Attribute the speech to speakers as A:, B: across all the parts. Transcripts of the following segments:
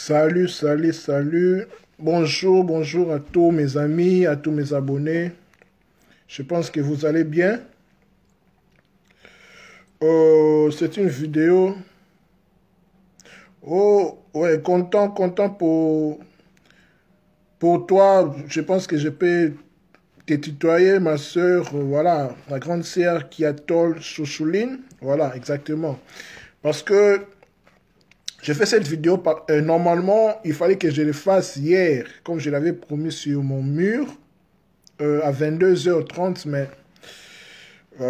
A: Salut, salut, salut. Bonjour, bonjour à tous mes amis, à tous mes abonnés. Je pense que vous allez bien. C'est une vidéo. Oh, ouais, content pour toi. Je pense que je peux te tutoyer, ma soeur. Voilà, ma grande sœur Kiatol Chouchouline. Voilà, exactement. Parce que j'ai fait cette vidéo, normalement, il fallait que je le fasse hier, comme je l'avais promis sur mon mur, à 22h30, mais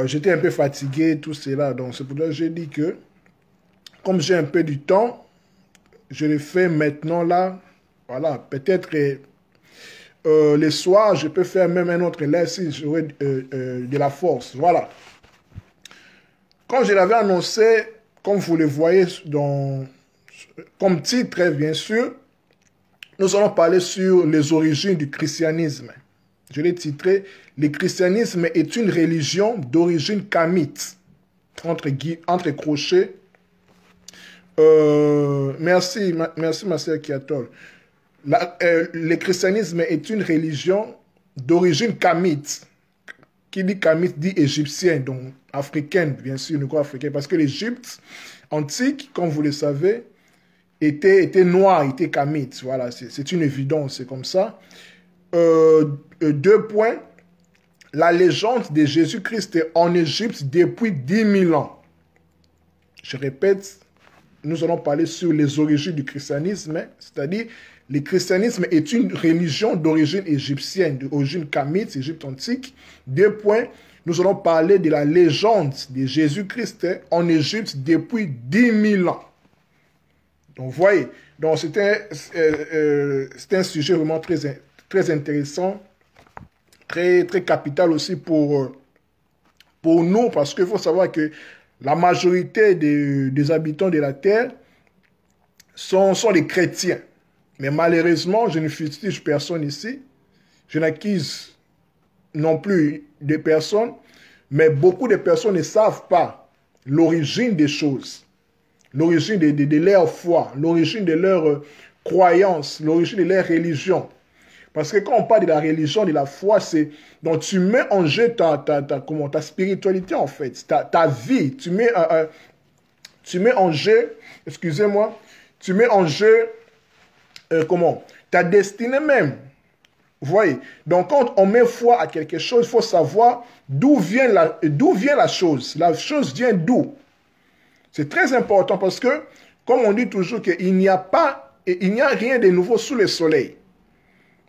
A: j'étais un peu fatigué, tout cela. Donc, c'est pour ça que j'ai dit que, comme j'ai un peu du temps, je le fais maintenant là. Voilà, peut-être le soir, je peux faire même un autre live si j'aurai de la force. Voilà. Comme je l'avais annoncé, comme vous le voyez comme titre, bien sûr, nous allons parler sur les origines du christianisme. Je l'ai titré « Le christianisme est une religion d'origine kamite », entre crochets. Merci ma sœur Kiatol. Le christianisme est une religion d'origine kamite. Qui dit kamite dit égyptien, donc africaine, bien sûr, négro-africaine, parce que l'Égypte antique, comme vous le savez, était noir, était kamite. Voilà, c'est une évidence, c'est comme ça. 2 points. La légende de Jésus-Christ est en Égypte depuis 10 000 ans. Je répète, nous allons parler sur les origines du christianisme, c'est-à-dire le christianisme est une religion d'origine égyptienne, d'origine kamite, Égypte antique. 2 points. Nous allons parler de la légende de Jésus-Christ en Égypte depuis 10 000 ans. Donc, vous voyez, c'est un sujet vraiment très intéressant, très capital aussi pour nous, parce qu'il faut savoir que la majorité des habitants de la Terre sont des chrétiens. Mais malheureusement, je ne fustige personne ici, je n'accuse non plus de personnes, mais beaucoup de personnes ne savent pas l'origine des choses. L'origine de leur foi, l'origine de leur croyance, l'origine de leur religion. Parce que quand on parle de la religion, de la foi, c'est... Donc tu mets en jeu ta spiritualité, en fait, ta vie. Tu mets en jeu, excusez-moi, tu mets en jeu, ta destinée même. Vous voyez? Donc quand on met foi à quelque chose, il faut savoir d'où vient la chose. La chose vient d'où? C'est très important parce que, comme on dit toujours qu'il n'y a rien de nouveau sous le soleil.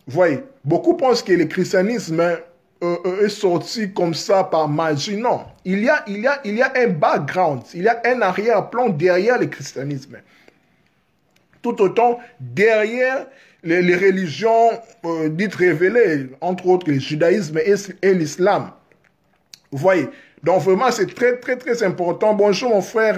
A: Vous voyez, beaucoup pensent que le christianisme est sorti comme ça par magie. Non, il y a un background, il y a un arrière-plan derrière le christianisme. Tout autant derrière les religions dites révélées, entre autres le judaïsme et l'islam. Vous voyez? Donc vraiment, c'est très important. Bonjour mon frère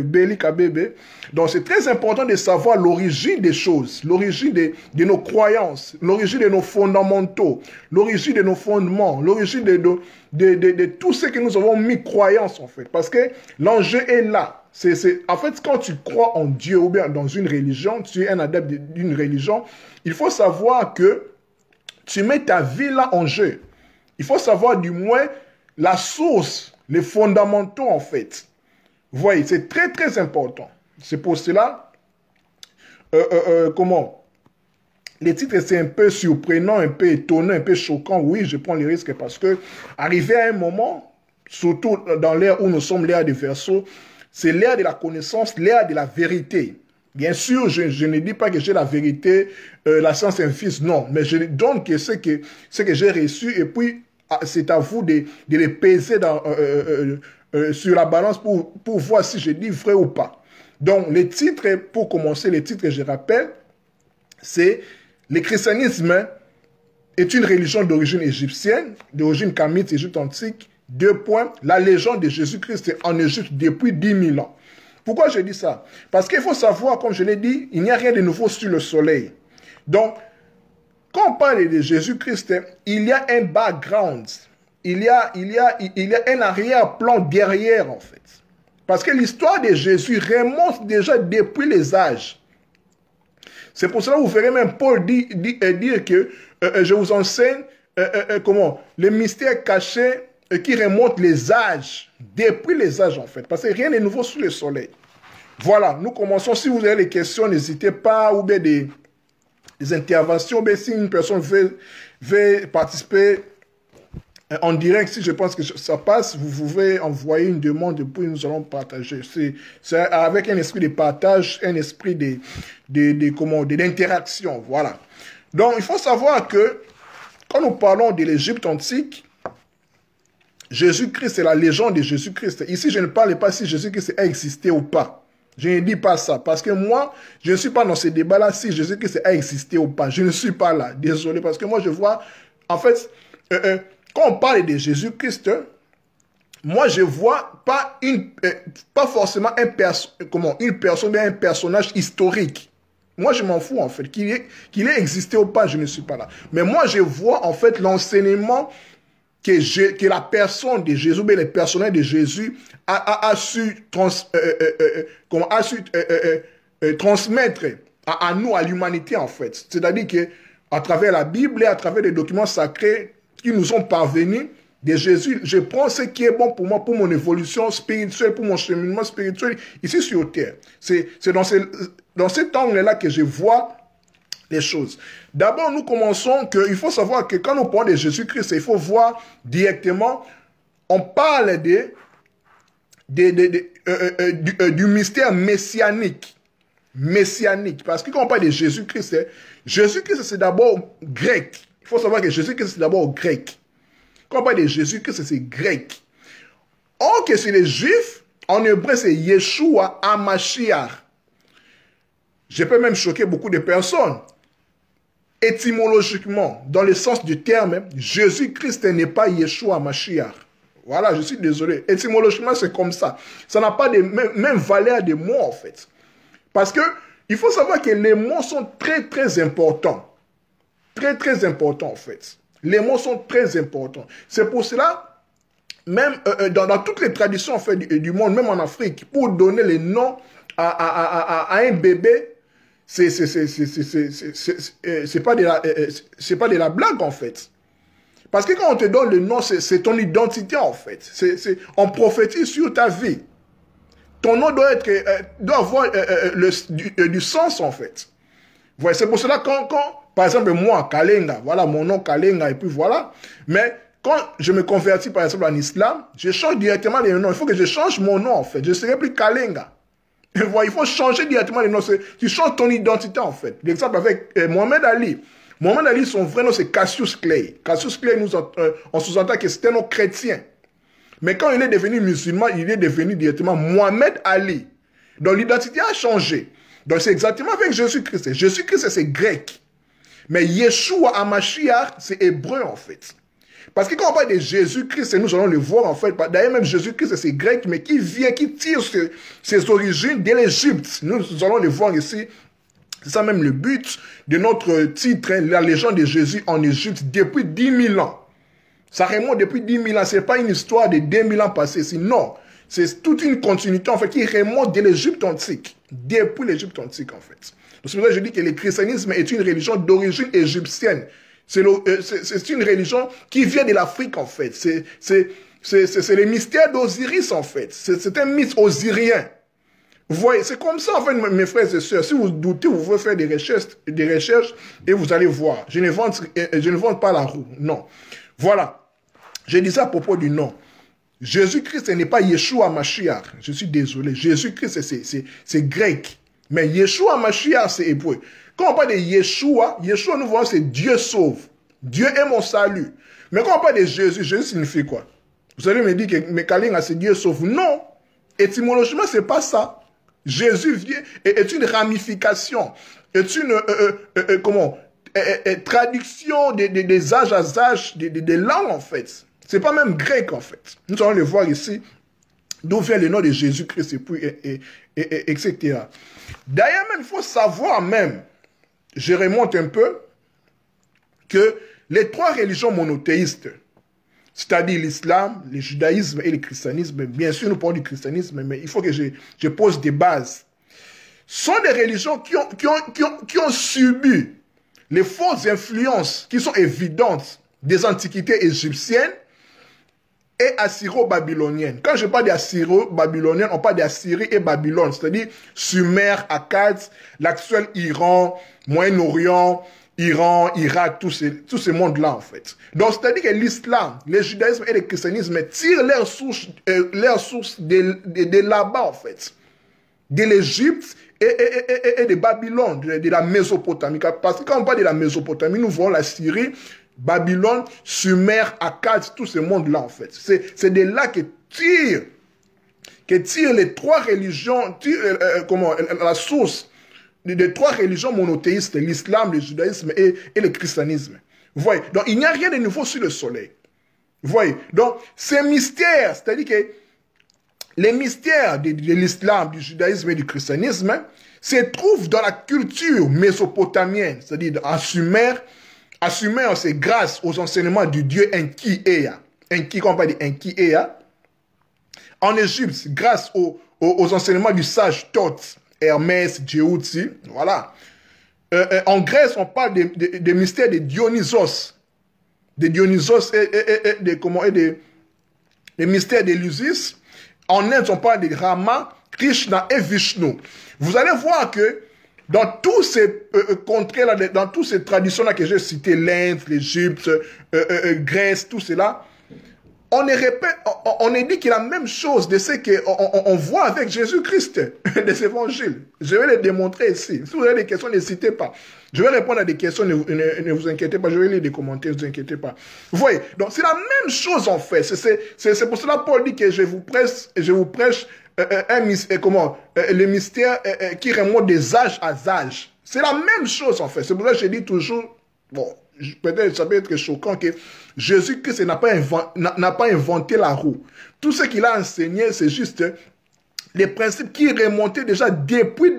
A: Béli Kabebe. Donc c'est très important de savoir l'origine des choses, l'origine de nos croyances, l'origine de nos fondamentaux, l'origine de nos fondements, l'origine de tout ce que nous avons mis croyance en fait. Parce que l'enjeu est là. En fait, quand tu crois en Dieu ou bien dans une religion, tu es un adepte d'une religion, il faut savoir que tu mets ta vie là en jeu. Il faut savoir du moins la source, les fondamentaux en fait. Vous voyez, c'est très important. C'est pour cela, les titres c'est un peu surprenant, un peu étonnant, un peu choquant. Oui, je prends les risques parce que arrivé à un moment, surtout dans l'ère où nous sommes, l'ère des Verseaux, c'est l'ère de la connaissance, l'ère de la vérité. Bien sûr, je ne dis pas que j'ai la vérité, la science infuse, non, mais je donne ce que j'ai reçu et puis c'est à vous de les peser sur la balance pour voir si je dis vrai ou pas. Donc, les titres, pour commencer, les titres, je rappelle, c'est « Le christianisme est une religion d'origine égyptienne, d'origine kamite, Égypte antique. 2 points, la légende de Jésus-Christ en Égypte depuis 10 000 ans. » Pourquoi je dis ça? Parce qu'il faut savoir, comme je l'ai dit, il n'y a rien de nouveau sur le soleil. Donc, quand on parle de Jésus-Christ, il y a un background, il y a un arrière-plan derrière en fait. Parce que l'histoire de Jésus remonte déjà depuis les âges. C'est pour cela que vous verrez même Paul dire que je vous enseigne comment les mystères cachés qui remontent les âges, depuis les âges en fait, parce que rien n'est nouveau sous le soleil. Voilà, nous commençons. Si vous avez des questions, n'hésitez pas, ou bien des interventions, mais si une personne veut participer en direct, si je pense que ça passe, vous pouvez envoyer une demande et puis nous allons partager. C'est avec un esprit de partage, un esprit d'interaction. Voilà. Donc, il faut savoir que quand nous parlons de l'Égypte antique, Jésus-Christ, c'est la légende de Jésus-Christ. Ici, je ne parle pas si Jésus-Christ a existé ou pas. Je ne dis pas ça, parce que moi, je ne suis pas dans ce débat-là si Jésus-Christ a existé ou pas. Je ne suis pas là, désolé, parce que moi, je vois, en fait, quand on parle de Jésus-Christ, moi, je vois pas forcément une personne, mais un personnage historique. Moi, je m'en fous, en fait. Qu'il ait existé ou pas, je ne suis pas là. Mais moi, je vois, en fait, l'enseignement que la personne de Jésus, mais les personnages de Jésus a su transmettre à nous, à l'humanité, en fait. C'est-à-dire qu'à travers la Bible et à travers les documents sacrés qui nous ont parvenus de Jésus, je prends ce qui est bon pour moi, pour mon évolution spirituelle, pour mon cheminement spirituel ici sur terre. C'est dans cet angle-là que je vois les choses. D'abord, nous commençons qu'il faut savoir que quand nous parlons de Jésus-Christ, il faut voir directement, on parle du mystère messianique. Messianique. Parce que quand on parle de Jésus-Christ, Jésus-Christ c'est d'abord grec. Il faut savoir que Jésus-Christ c'est d'abord grec. Quand on parle de Jésus-Christ, c'est grec. Or que c'est les Juifs, en hébreu c'est Yeshua HaMashiach. Je peux même choquer beaucoup de personnes. Étymologiquement, dans le sens du terme, Jésus-Christ n'est pas Yeshua HaMashiach. Voilà, je suis désolé. Étymologiquement, c'est comme ça. Ça n'a pas de même valeur des mots, en fait. Parce que il faut savoir que les mots sont très, très importants. Très, très importants, en fait. Les mots sont très importants. C'est pour cela, même dans toutes les traditions en fait, du monde, même en Afrique, pour donner les noms à un bébé, c'est pas de la blague, en fait. Parce que quand on te donne le nom, c'est ton identité, en fait. On prophétise sur ta vie. Ton nom doit avoir du sens, en fait. Ouais, c'est pour cela quand, par exemple, moi, Kalenga, voilà mon nom Kalenga, et puis voilà. Mais quand je me convertis, par exemple, en islam, je change directement les noms. Il faut que je change mon nom, en fait. Je ne serai plus Kalenga. Il faut changer directement les noms. Tu changes ton identité, en fait. L'exemple avec Mohamed Ali. Mohamed Ali, son vrai nom, c'est Cassius Clay. Cassius Clay, on sous-entend que c'est un nom chrétien. Mais quand il est devenu musulman, il est devenu directement Mohamed Ali. Donc l'identité a changé. Donc c'est exactement avec Jésus-Christ. Jésus-Christ, c'est grec. Mais Yeshua HaMashiach, c'est hébreu, en fait. Parce que quand on parle de Jésus-Christ, nous allons le voir, en fait. D'ailleurs, même Jésus-Christ, c'est grec, mais qui tire ses origines de l'Égypte. Nous allons le voir ici. C'est ça même le but de notre titre, la légende de Jésus en Égypte, depuis 10 000 ans. Ça remonte depuis 10 000 ans. Ce n'est pas une histoire de 2000 ans passés. Non, c'est toute une continuité, en fait, qui remonte de l'Égypte antique. Depuis l'Égypte antique, en fait. C'est pour ça que je dis que le christianisme est une religion d'origine égyptienne. C'est une religion qui vient de l'Afrique, en fait. C'est le mystère d'Osiris, en fait. C'est un mythe osirien. Vous voyez, c'est comme ça, en fait, mes frères et sœurs. Si vous doutez, vous pouvez faire des recherches et vous allez voir. Je ne vante pas la roue, non. Voilà. Je disais à propos du nom. Jésus-Christ n'est pas Yeshua HaMashiach. Je suis désolé. Jésus-Christ, c'est grec. Mais Yeshua HaMashiach, c'est hébreu. Quand on parle de Yeshua, nous voyons c'est Dieu sauve. Dieu est mon salut. Mais quand on parle de Jésus, Jésus signifie quoi? Vous allez me dire que Mekalinga, c'est Dieu sauve. Non. Étymologiquement, c'est pas ça. Jésus est une ramification. Est une, traduction des âges à âge, des langues, en fait. C'est pas même grec, en fait. Nous allons le voir ici. D'où vient le nom de Jésus-Christ, et puis, etc. D'ailleurs, même, il faut savoir même, je remonte un peu, que les trois religions monothéistes, c'est-à-dire l'islam, le judaïsme et le christianisme, bien sûr, nous parlons du christianisme, mais il faut que je pose des bases. sont des religions qui ont subi les fausses influences qui sont évidentes des antiquités égyptiennes et assyro-babyloniennes. Quand je parle d'assyro-babylonienne, on parle d'Assyrie et Babylone, c'est-à-dire Sumer, Akkad, l'actuel Iran, Moyen-Orient, Iran, Irak, tous ces mondes-là, en fait. Donc, c'est-à-dire que l'islam, le judaïsme et le christianisme tirent leurs sources de là-bas, en fait. De l'Égypte et de Babylone, de la Mésopotamie. Parce que quand on parle de la Mésopotamie, nous voyons la Syrie, Babylone, Sumer, Akkad, tous ces mondes-là, en fait. C'est de là que tirent les trois religions, la source des trois religions monothéistes, l'islam, le judaïsme et le christianisme. Vous voyez? Donc, il n'y a rien de nouveau sur le soleil. Vous voyez? Donc, ces mystères, c'est-à-dire que les mystères de l'islam, du judaïsme et du christianisme se trouvent dans la culture mésopotamienne, c'est-à-dire en Sumer. En Sumer, c'est grâce aux enseignements du dieu Enki Ea. Enki, quand on parle d'Enki Ea. En Égypte, grâce aux enseignements du sage Thoth, Hermès, Djéouti, voilà. En Grèce, on parle des mystères de Dionysos. De Dionysos et des mystères d'Élusis. En Inde, on parle de Rama, Krishna et Vishnu. Vous allez voir que dans tous ces contrées-là, dans toutes ces traditions-là que j'ai citées, l'Inde, l'Égypte, Grèce, tout cela, on est dit qu'il y a la même chose de ce qu'on voit avec Jésus-Christ des évangiles. Je vais les démontrer ici. Si vous avez des questions, n'hésitez pas. Je vais répondre à des questions, ne vous inquiétez pas. Je vais lire des commentaires, ne vous inquiétez pas. Vous voyez, donc c'est la même chose en fait. C'est pour cela Paul dit que je vous prêche le mystère qui remonte des âges à âges. C'est la même chose en fait. C'est pour ça que je dis toujours, bon, peut-être ça peut être choquant que Jésus-Christ n'a pas inventé la roue. Tout ce qu'il a enseigné, c'est juste les principes qui remontaient déjà depuis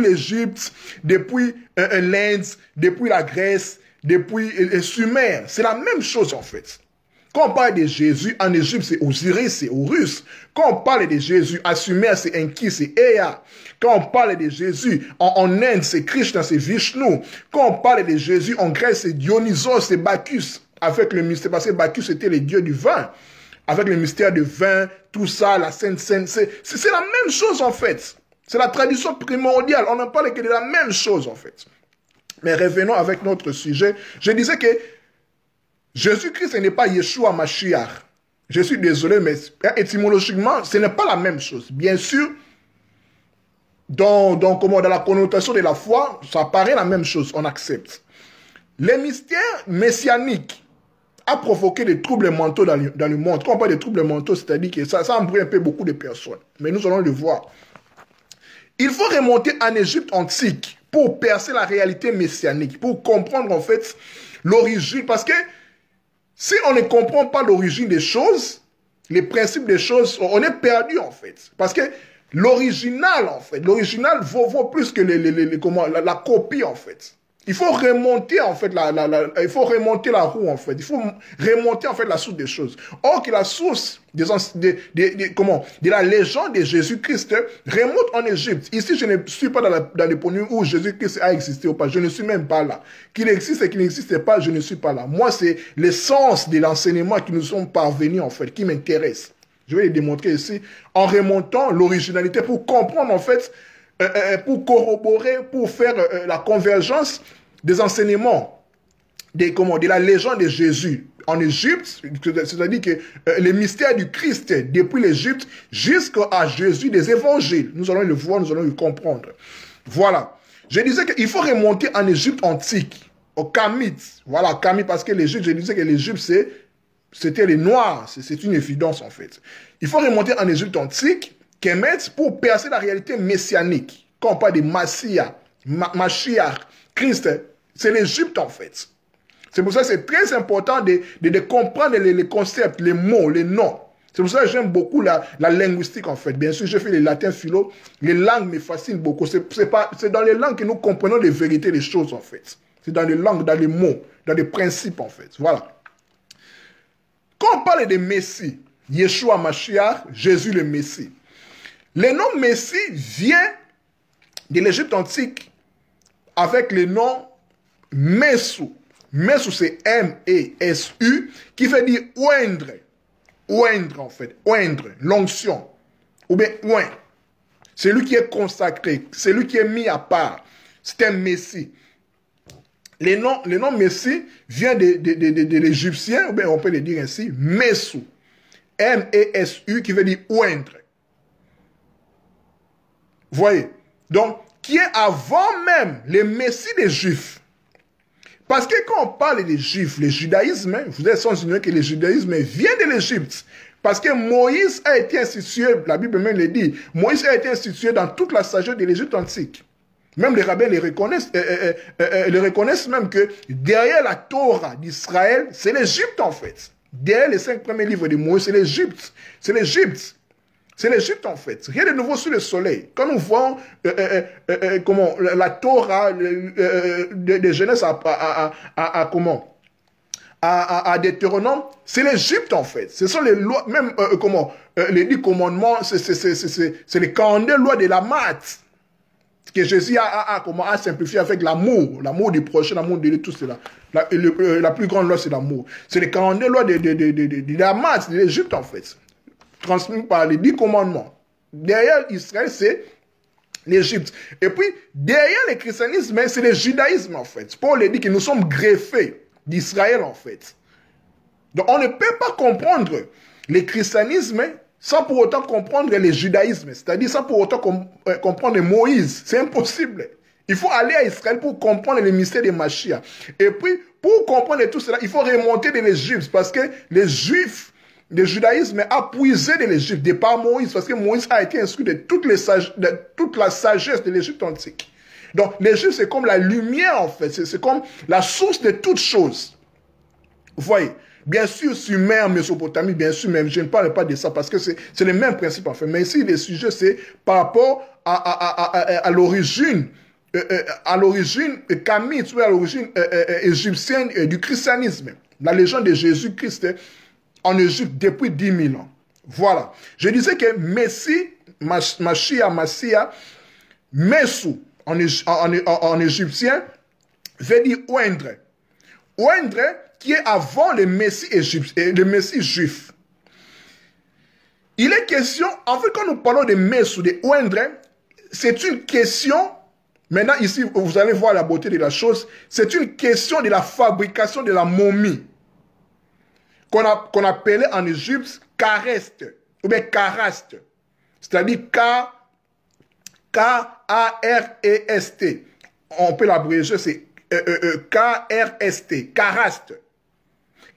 A: l'Égypte, depuis l'Inde, depuis la Grèce, depuis les Sumer. C'est la même chose en fait. Quand on parle de Jésus, en Égypte, c'est Osiris, c'est Horus. Quand on parle de Jésus, en Sumer, c'est Enki, c'est Ea. Quand on parle de Jésus, en Inde, c'est Krishna, c'est Vishnu. Quand on parle de Jésus, en Grèce, c'est Dionysos, c'est Bacchus. Avec le mystère, parce que Bacchus était le dieu du vin. Avec le mystère du vin, tout ça, la Sainte Seine, c'est la même chose en fait. C'est la tradition primordiale. On en parle que de la même chose en fait. Mais revenons avec notre sujet. Je disais que Jésus-Christ n'est pas Yeshua Mashiach. Je suis désolé, mais étymologiquement, ce n'est pas la même chose. Bien sûr, dans la connotation de la foi, ça paraît la même chose, on accepte. Les mystères messianiques a provoqué des troubles mentaux dans le monde. Quand on parle de troubles mentaux, c'est-à-dire que ça embrouille un peu beaucoup de personnes. Mais nous allons le voir. Il faut remonter en Égypte antique pour percer la réalité messianique, pour comprendre en fait l'origine. Parce que si on ne comprend pas l'origine des choses, les principes des choses, on est perdu en fait. Parce que l'original en fait, l'original vaut plus que la copie en fait. Il faut remonter en fait il faut remonter la roue en fait. Il faut remonter en fait la source des choses. Or que la source de la légende de Jésus-Christ remonte en Égypte. Ici, je ne suis pas dans le point où Jésus-Christ a existé ou pas. Je ne suis même pas là. Qu'il existe et qu'il n'existe pas, je ne suis pas là. Moi, c'est l'essence de l'enseignement qui nous sont parvenus en fait, qui m'intéresse. Je vais le démontrer ici en remontant l'originalité pour comprendre en fait, pour corroborer, pour faire la convergence des enseignements de la légende de Jésus en Égypte, c'est-à-dire que les mystères du Christ depuis l'Égypte jusqu'à Jésus des évangiles. Nous allons le voir, nous allons le comprendre. Voilà. Je disais qu'il faut remonter en Égypte antique, au Kamite. Voilà, Kamite, parce que l'Égypte, je disais que l'Égypte, c'était les Noirs. C'est une évidence, en fait. Il faut remonter en Égypte antique, Kemet, pour percer la réalité messianique. Quand on parle de Mashiach, Christ, c'est l'Égypte, en fait. C'est pour ça que c'est très important de comprendre les concepts, les mots, les noms. C'est pour ça que j'aime beaucoup la linguistique, en fait. Bien sûr, j'ai fait le latin philo. Les langues me fascinent beaucoup. C'est dans les langues que nous comprenons les vérités des choses, en fait. C'est dans les langues, dans les mots, dans les principes, en fait. Voilà. Quand on parle de Messie, Yeshua Mashiach, Jésus le Messie, le nom Messie vient de l'Égypte antique avec le nom Messu. Messu, c'est M-E-S-U, qui veut dire oindre. Oindre, en fait. Oindre, l'onction. Ou bien oint. C'est lui qui est consacré. C'est lui qui est mis à part. C'est un Messie. Le nom Messie vient de l'Égyptien, ou bien on peut le dire ainsi, Messu. M-E-S-U, qui veut dire oindre. Vous voyez? Donc, qui est avant même le Messie des Juifs. Parce que quand on parle des Juifs, le judaïsme, vous êtes sans ignorer que le judaïsme vient de l'Égypte. Parce que Moïse a été institué, la Bible même le dit, Moïse a été institué dans toute la sagesse de l'Égypte antique. Même les rabbins le reconnaissent même que derrière la Torah d'Israël, c'est l'Égypte en fait. Derrière les 5 premiers livres de Moïse, c'est l'Égypte. C'est l'Égypte. C'est l'Égypte en fait. Rien de nouveau sous le soleil. Quand nous voyons comment la Torah de Genèse à Deutéronome, c'est l'Égypte en fait. Ce sont les lois, même les 10 commandements, c'est les 42 lois de la maths que Jésus a simplifié avec l'amour du prochain, l'amour de tout cela. La plus grande loi, c'est l'amour. C'est les 42 lois de la maths de l'Égypte en fait, transmis par les 10 commandements. Derrière Israël, c'est l'Égypte. Et puis, derrière le christianisme, c'est le judaïsme en fait. Paul dit que nous sommes greffés d'Israël en fait. Donc on ne peut pas comprendre le christianisme sans pour autant comprendre le judaïsme, c'est-à-dire sans pour autant comprendre Moïse. C'est impossible. Il faut aller à Israël pour comprendre le mystère de Mashiach. Et puis, pour comprendre tout cela, il faut remonter de l'Égypte parce que les Juifs, le judaïsme a puisé de l'Égypte, de par Moïse, parce que Moïse a été instruit de toute la sagesse de l'Égypte antique. Donc, l'Égypte, c'est comme la lumière, en fait. C'est comme la source de toutes choses. Vous voyez? Bien sûr, Sumer, Mésopotamie, bien sûr, mais je ne parle pas de ça parce que c'est le même principe, en fait. Mais ici, le sujet, c'est par rapport à l'origine, kamite, ou à l'origine égyptienne du christianisme. La légende de Jésus-Christ en Égypte depuis 10 000 ans. Voilà. Je disais que Messie, Mashiach, Messu, en égyptien, veut dire oindre. Oindre qui est avant le Messie égyptien, le Messie juif. Il est question, en fait, quand nous parlons de Messu, de oindre, c'est une question, maintenant ici, vous allez voir la beauté de la chose, c'est une question de la fabrication de la momie, qu'on appelait en Égypte Karest, ou bien Karaste, c'est-à-dire K-A-R-E-S-T. On peut l'abréger, c'est K-R-S-T, Karaste.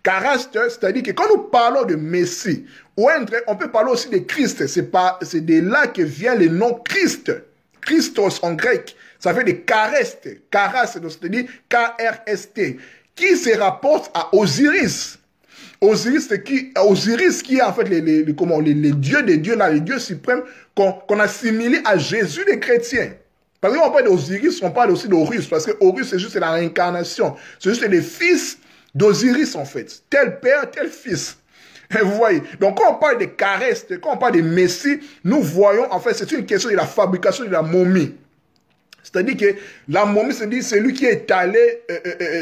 A: Karaste, c'est-à-dire que quand nous parlons de Messie, on peut parler aussi de Christ. C'est de là que vient le nom Christ. Christos en grec, ça fait de Karest. Karaste, c'est-à-dire K-R-S-T, qui se rapporte à Osiris. Osiris qui est en fait les dieux des dieux, là, les dieux suprêmes qu'on assimile à Jésus des chrétiens. Parce qu'on parle d'Osiris, on parle aussi d'Horus, parce que Horus, c'est juste la réincarnation. C'est juste les fils d'Osiris, en fait. Tel père, tel fils. Vous voyez. Donc, quand on parle de Karest, quand on parle de Messie, nous voyons, en fait, c'est une question de la fabrication de la momie. C'est-à-dire que la momie, c'est celui qui est allé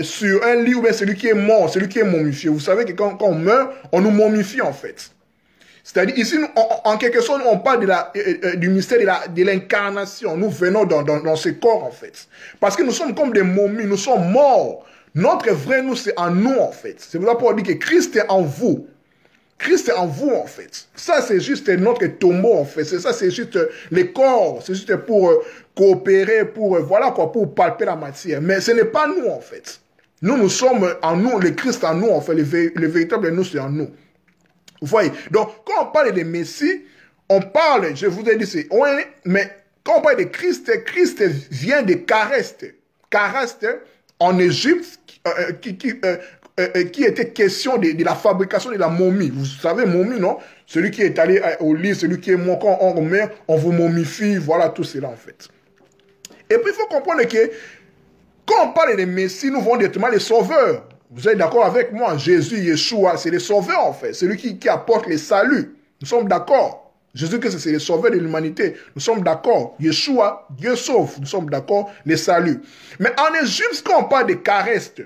A: sur un lit, ou bien celui qui est mort, celui qui est momifié. Vous savez que quand on meurt, on nous momifie, en fait. C'est-à-dire, ici, en quelque sorte, on parle du mystère de l'incarnation. Nous venons dans ce corps, en fait. Parce que nous sommes comme des momies, nous sommes morts. Notre vrai nous, c'est en nous, en fait. C'est pour ça qu'on dit que Christ est en vous. Christ est en vous, en fait. Ça, c'est juste notre tombeau, en fait. Ça, c'est juste le corps. C'est juste pour coopérer, voilà quoi, pour palper la matière. Mais ce n'est pas nous, en fait. Nous sommes en nous, le Christ en nous, en fait. Le véritable nous, c'est en nous. Vous voyez? Donc, quand on parle de Messie, on parle, je vous ai dit, c'est ouais, mais quand on parle de Christ, Christ vient de Karest. Karest, en Égypte, qui était question de la fabrication de la momie. Vous savez, momie, non? Celui qui est allé au lit, celui qui est mort, quand on remet, on vous momifie, voilà tout cela, en fait. Et puis, il faut comprendre que, quand on parle de Messie, nous voyons directement les sauveurs. Vous êtes d'accord avec moi? Jésus, Yeshua, c'est le sauveur en fait. C'est lui qui apporte le salut. Nous sommes d'accord. Jésus-Christ, c'est le sauveur de l'humanité. Nous sommes d'accord. Yeshua, Dieu sauve. Nous sommes d'accord. Les saluts. Mais en Égypte, quand on parle de Karest,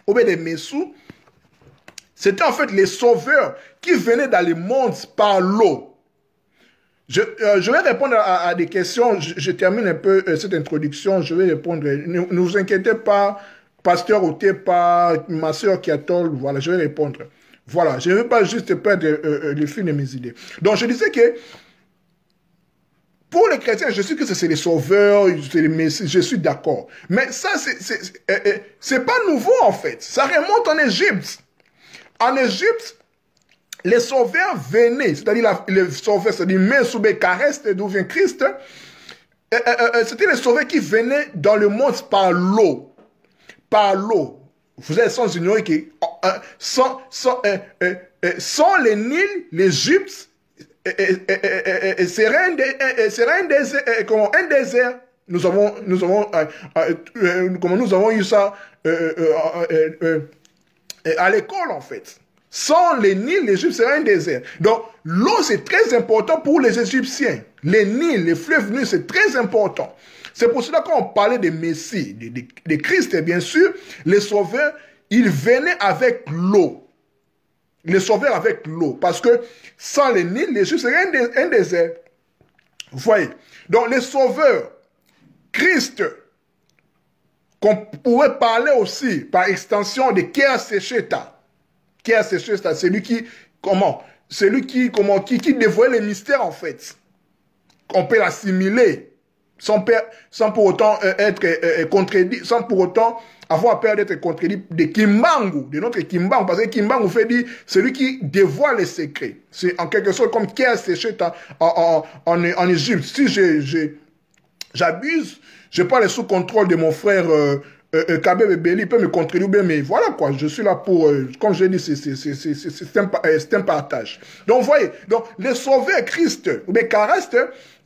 A: ou bien des Messous, c'était en fait les sauveurs qui venaient dans le monde par l'eau. Je vais répondre à des questions. Je termine un peu cette introduction. Je vais répondre. Ne vous inquiétez pas, pasteur Otepa, ma soeur Kiatol. Voilà, je vais répondre. Voilà, je ne veux pas juste perdre le fil de mes idées. Donc, je disais que pour les chrétiens, je suis que c'est les sauveurs, c'est les messies, je suis d'accord. Mais ça, c'est pas nouveau en fait. Ça remonte en Égypte. En Égypte, les sauveurs venaient, c'est-à-dire les sauveurs, c'est-à-dire Messoubé Karest, d'où vient Christ, c'était les sauveurs qui venaient dans le monde par l'eau. Par l'eau. Vous êtes sans ignorer que sans les Nils, l'Égypte serait un désert. Nous avons eu ça à l'école en fait. Sans les Nils, l'Égypte serait un désert. Donc, l'eau, c'est très important pour les Égyptiens. Les Nils, les fleuves Nils, c'est très important. C'est pour cela qu'on parlait des Messies, des Christ, et bien sûr, les sauveurs, ils venaient avec l'eau. Les sauveurs avec l'eau. Parce que sans les Nils, l'Égypte serait un désert. Vous voyez? Donc, les sauveurs, Christ, qu'on pourrait parler aussi, par extension, de Keasesheta. Keasesheta, c'est lui qui, qui dévoile les mystères, en fait. On peut l'assimiler sans pour autant être contredit, sans pour autant avoir peur d'être contredit de Kimbangu, de notre Kimbangu, parce que Kimbangu fait dire celui qui dévoile les secrets. C'est en quelque sorte comme Keasesheta en Égypte. Si j'abuse, je parle sous contrôle de mon frère Kabeb Beli, il peut me contribuer, mais voilà quoi, je suis là pour, comme je l'ai dit, c'est un partage. Donc, vous voyez, donc, les sauveurs Christ, mais Karest,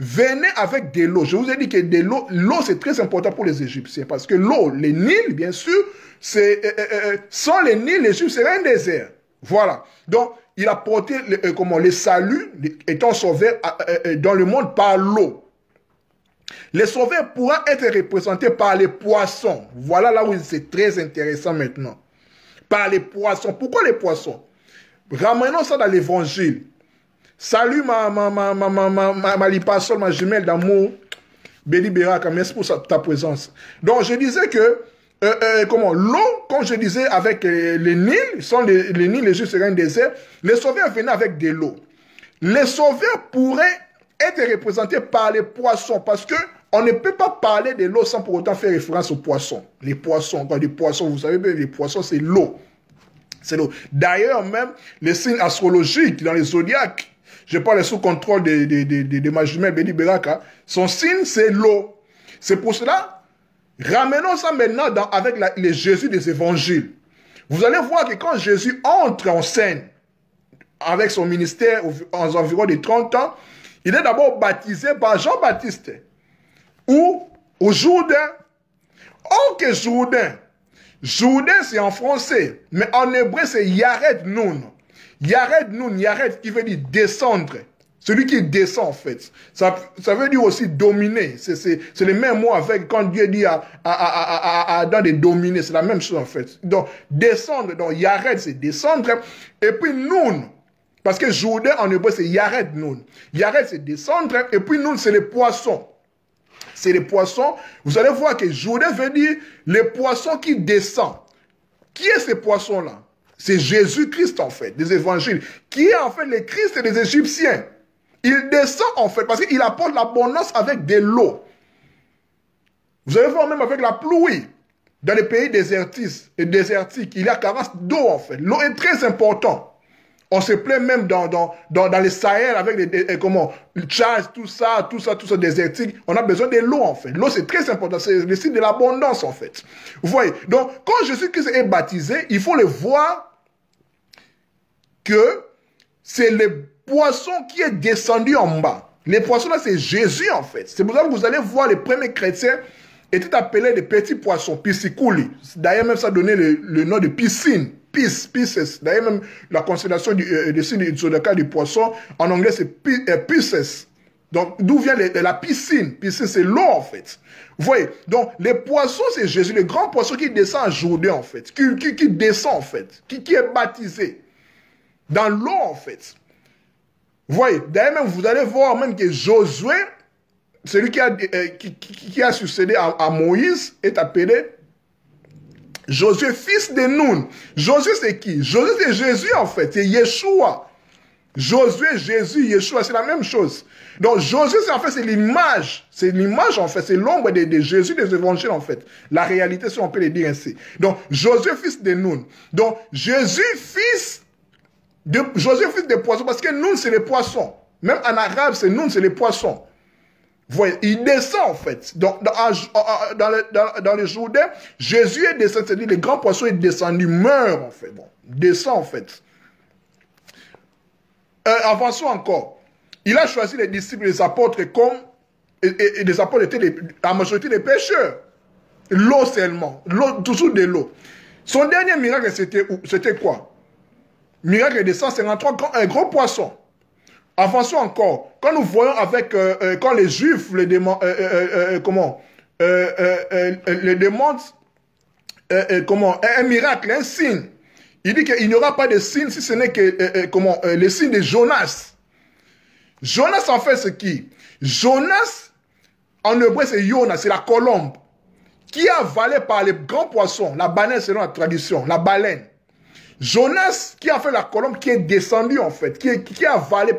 A: venaient avec de l'eau. Je vous ai dit que l'eau c'est très important pour les Égyptiens, parce que l'eau, les Nils, bien sûr, sans les Nils, l'Égypte serait un désert. Voilà. Donc, il a porté les saluts, étant sauveurs dans le monde par l'eau. Les sauveurs pourront être représentés par les poissons. Voilà là où c'est très intéressant maintenant. Par les poissons. Pourquoi les poissons? Ramenons ça dans l'évangile. Salut ma lipasol, ma jumelle d'amour. Béni Beraka, merci pour ta présence. Donc je disais que l'eau, comme je disais avec les Nils, sans les Nils, les Égyptes seraient un désert. Les sauveurs venaient avec de l'eau. Les sauveurs pourraient être représentés par les poissons, parce que on ne peut pas parler de l'eau sans pour autant faire référence aux poissons. Les poissons, quand les poissons, vous savez bien, les poissons, c'est l'eau. C'est l'eau. D'ailleurs, même les signes astrologiques dans les zodiaques, je parle sous contrôle de ma jumelle Béni Beraka, son signe, c'est l'eau. C'est pour cela, ramenons ça maintenant avec les Jésus des évangiles. Vous allez voir que quand Jésus entre en scène, avec son ministère en environ de 30 ans, il est d'abord baptisé par Jean-Baptiste. Ou au Jourdain. Oh, que Jourdain. Jourdain, c'est en français. Mais en hébreu, c'est Yared Nun. Yared Nun, Yared qui veut dire descendre. Celui qui descend, en fait. Ça veut dire aussi dominer. C'est le même mot avec quand Dieu dit à Adam de dominer. C'est la même chose, en fait. Donc, descendre. Donc, Yared, c'est descendre. Et puis, Nun. Parce que Jourdain, en hébreu, c'est Yared Nun. Yared, c'est descendre. Et puis, Nun, c'est les poissons. C'est les poissons. Vous allez voir que Jourdain veut dire les poissons qui descendent. Qui est ces poissons-là? C'est Jésus-Christ, en fait, des évangiles. Qui est, en fait, le Christ des Égyptiens. Il descend, en fait, parce qu'il apporte l'abondance avec de l'eau. Vous allez voir même avec la pluie. Dans les pays désertiques, il y a carence d'eau, en fait. L'eau est très importante. On se plaît même dans les Sahel avec le Tchad, tout ça désertique. On a besoin de l'eau, en fait. L'eau, c'est très important. C'est le signe de l'abondance, en fait. Vous voyez? Donc, quand Jésus-Christ est baptisé, il faut le voir que c'est le poisson qui est descendu en bas. Les poissons, là, c'est Jésus, en fait. C'est pour ça que vous allez voir les premiers chrétiens étaient appelés des petits poissons, pisciculi. D'ailleurs, même ça donnait le nom de piscine. Pisces. D'ailleurs, même la constellation du signe du zodiacal du poisson, en anglais, c'est Pisces. Donc, d'où vient la piscine? Piscine, c'est l'eau, en fait. Vous voyez? Donc, les poissons, c'est Jésus, le grand poisson qui descend à Jourdain, en fait. Qui descend, en fait. Qui est baptisé. Dans l'eau, en fait. Vous voyez? D'ailleurs, même, vous allez voir même que Josué, celui qui a succédé à Moïse, est appelé Josué, fils de Nun. Josué, c'est qui? Josué, c'est Jésus, en fait. C'est Yeshua. Josué, Jésus, Yeshua, c'est la même chose. Donc, Josué, en fait, c'est l'image. C'est l'image, en fait. C'est l'ombre de Jésus, des évangiles, en fait. La réalité, si on peut le dire ainsi. Donc, Josué, fils de Nun. Donc, Josué, fils de poisson. Parce que Nun, c'est les poissons. Même en arabe, c'est Nun, c'est les poissons. Vous voyez, il descend, en fait. Donc, dans le Jourdain, Jésus est descendu. C'est-à-dire, le grand poisson est descendu, meurt, en fait. Bon, descend, en fait. Avançons encore. Il a choisi les disciples et les apôtres comme et les apôtres étaient la majorité des pécheurs. L'eau seulement. Toujours de l'eau. Son dernier miracle, c'était quoi? Miracle de 153, un gros poisson. Avançons encore. Quand nous voyons avec, quand les Juifs les demandent, un miracle, un signe. Il dit qu'il n'y aura pas de signe si ce n'est que le signe de Jonas. Jonas, en fait, c'est qui? Jonas, en hébreu, c'est Yona, c'est la colombe, qui est avalée par les grands poissons, la baleine selon la tradition, la baleine. Jonas, qui a fait la colombe, qui est descendu, en fait, qui est avalé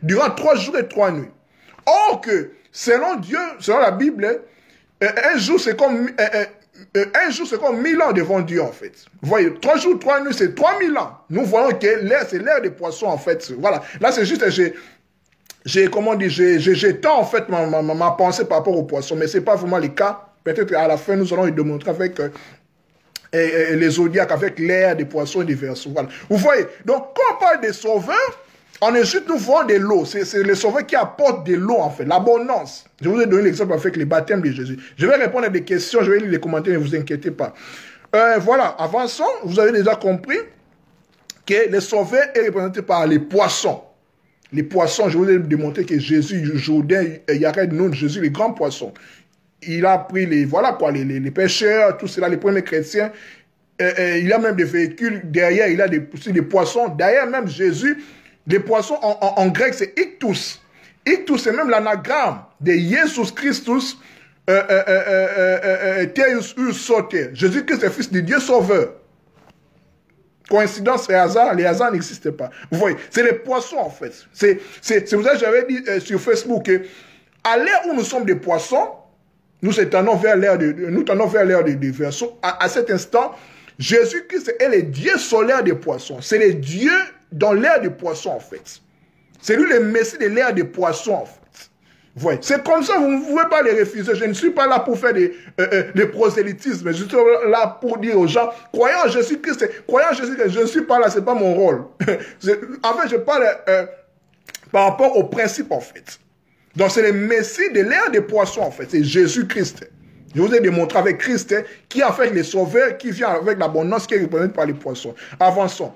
A: durant 3 jours et 3 nuits. Or que, selon Dieu, selon la Bible, un jour, c'est comme 1000 ans devant Dieu, en fait. Vous voyez, 3 jours, 3 nuits, c'est 3000 ans. Nous voyons que l'air, c'est l'air des poissons, en fait. Voilà. Là, c'est juste, j'étends, en fait, ma pensée par rapport aux poissons, mais ce n'est pas vraiment le cas. Peut-être qu'à la fin, nous allons le démontrer avec les zodiaques, avec l'air des poissons et des versos. Voilà. Vous voyez, donc, quand on parle des sauveurs, en Égypte, nous voyons de l'eau. C'est les sauveurs qui apportent de l'eau, en fait, l'abondance. Je vous ai donné l'exemple avec les baptêmes de Jésus. Je vais répondre à des questions, je vais lire les commentaires, ne vous inquiétez pas. Voilà, avançons. Vous avez déjà compris que les sauveurs est représenté par les poissons. Les poissons, je vous ai démontré que Jésus, Jourdain, Yared, Nun, Jésus, les grands poissons. Il a pris les pêcheurs, tout cela, les premiers chrétiens. Il a même des véhicules. Derrière, il a aussi des poissons. Derrière même Jésus, les poissons en grec, c'est ictus. Ictus, c'est même l'anagramme de Jesus Christus, Theus Soter. Jésus-Christ est fils de Dieu sauveur. Coïncidence et hasard, les hasards n'existent pas. Vous voyez, c'est les poissons en fait. C'est pour ça que j'avais dit sur Facebook que à l'ère où nous sommes des poissons, nous tendons vers l'ère des versos. À cet instant, Jésus-Christ est le Dieu solaire des poissons. C'est le Dieu dans l'ère des poissons en fait. C'est lui le Messie de l'ère des poissons en fait. Voyez, c'est comme ça, vous ne pouvez pas les refuser. Je ne suis pas là pour faire des prosélytismes. Je suis là pour dire aux gens, croyant en Jésus-Christ, je ne suis pas là, ce n'est pas mon rôle. En fait, je parle par rapport au principe, en fait. Donc, c'est le Messie de l'ère des poissons, en fait. C'est Jésus-Christ. Je vous ai démontré avec Christ, qui a fait les sauveurs, qui vient avec l'abondance qui est représentée par les poissons. Avançons.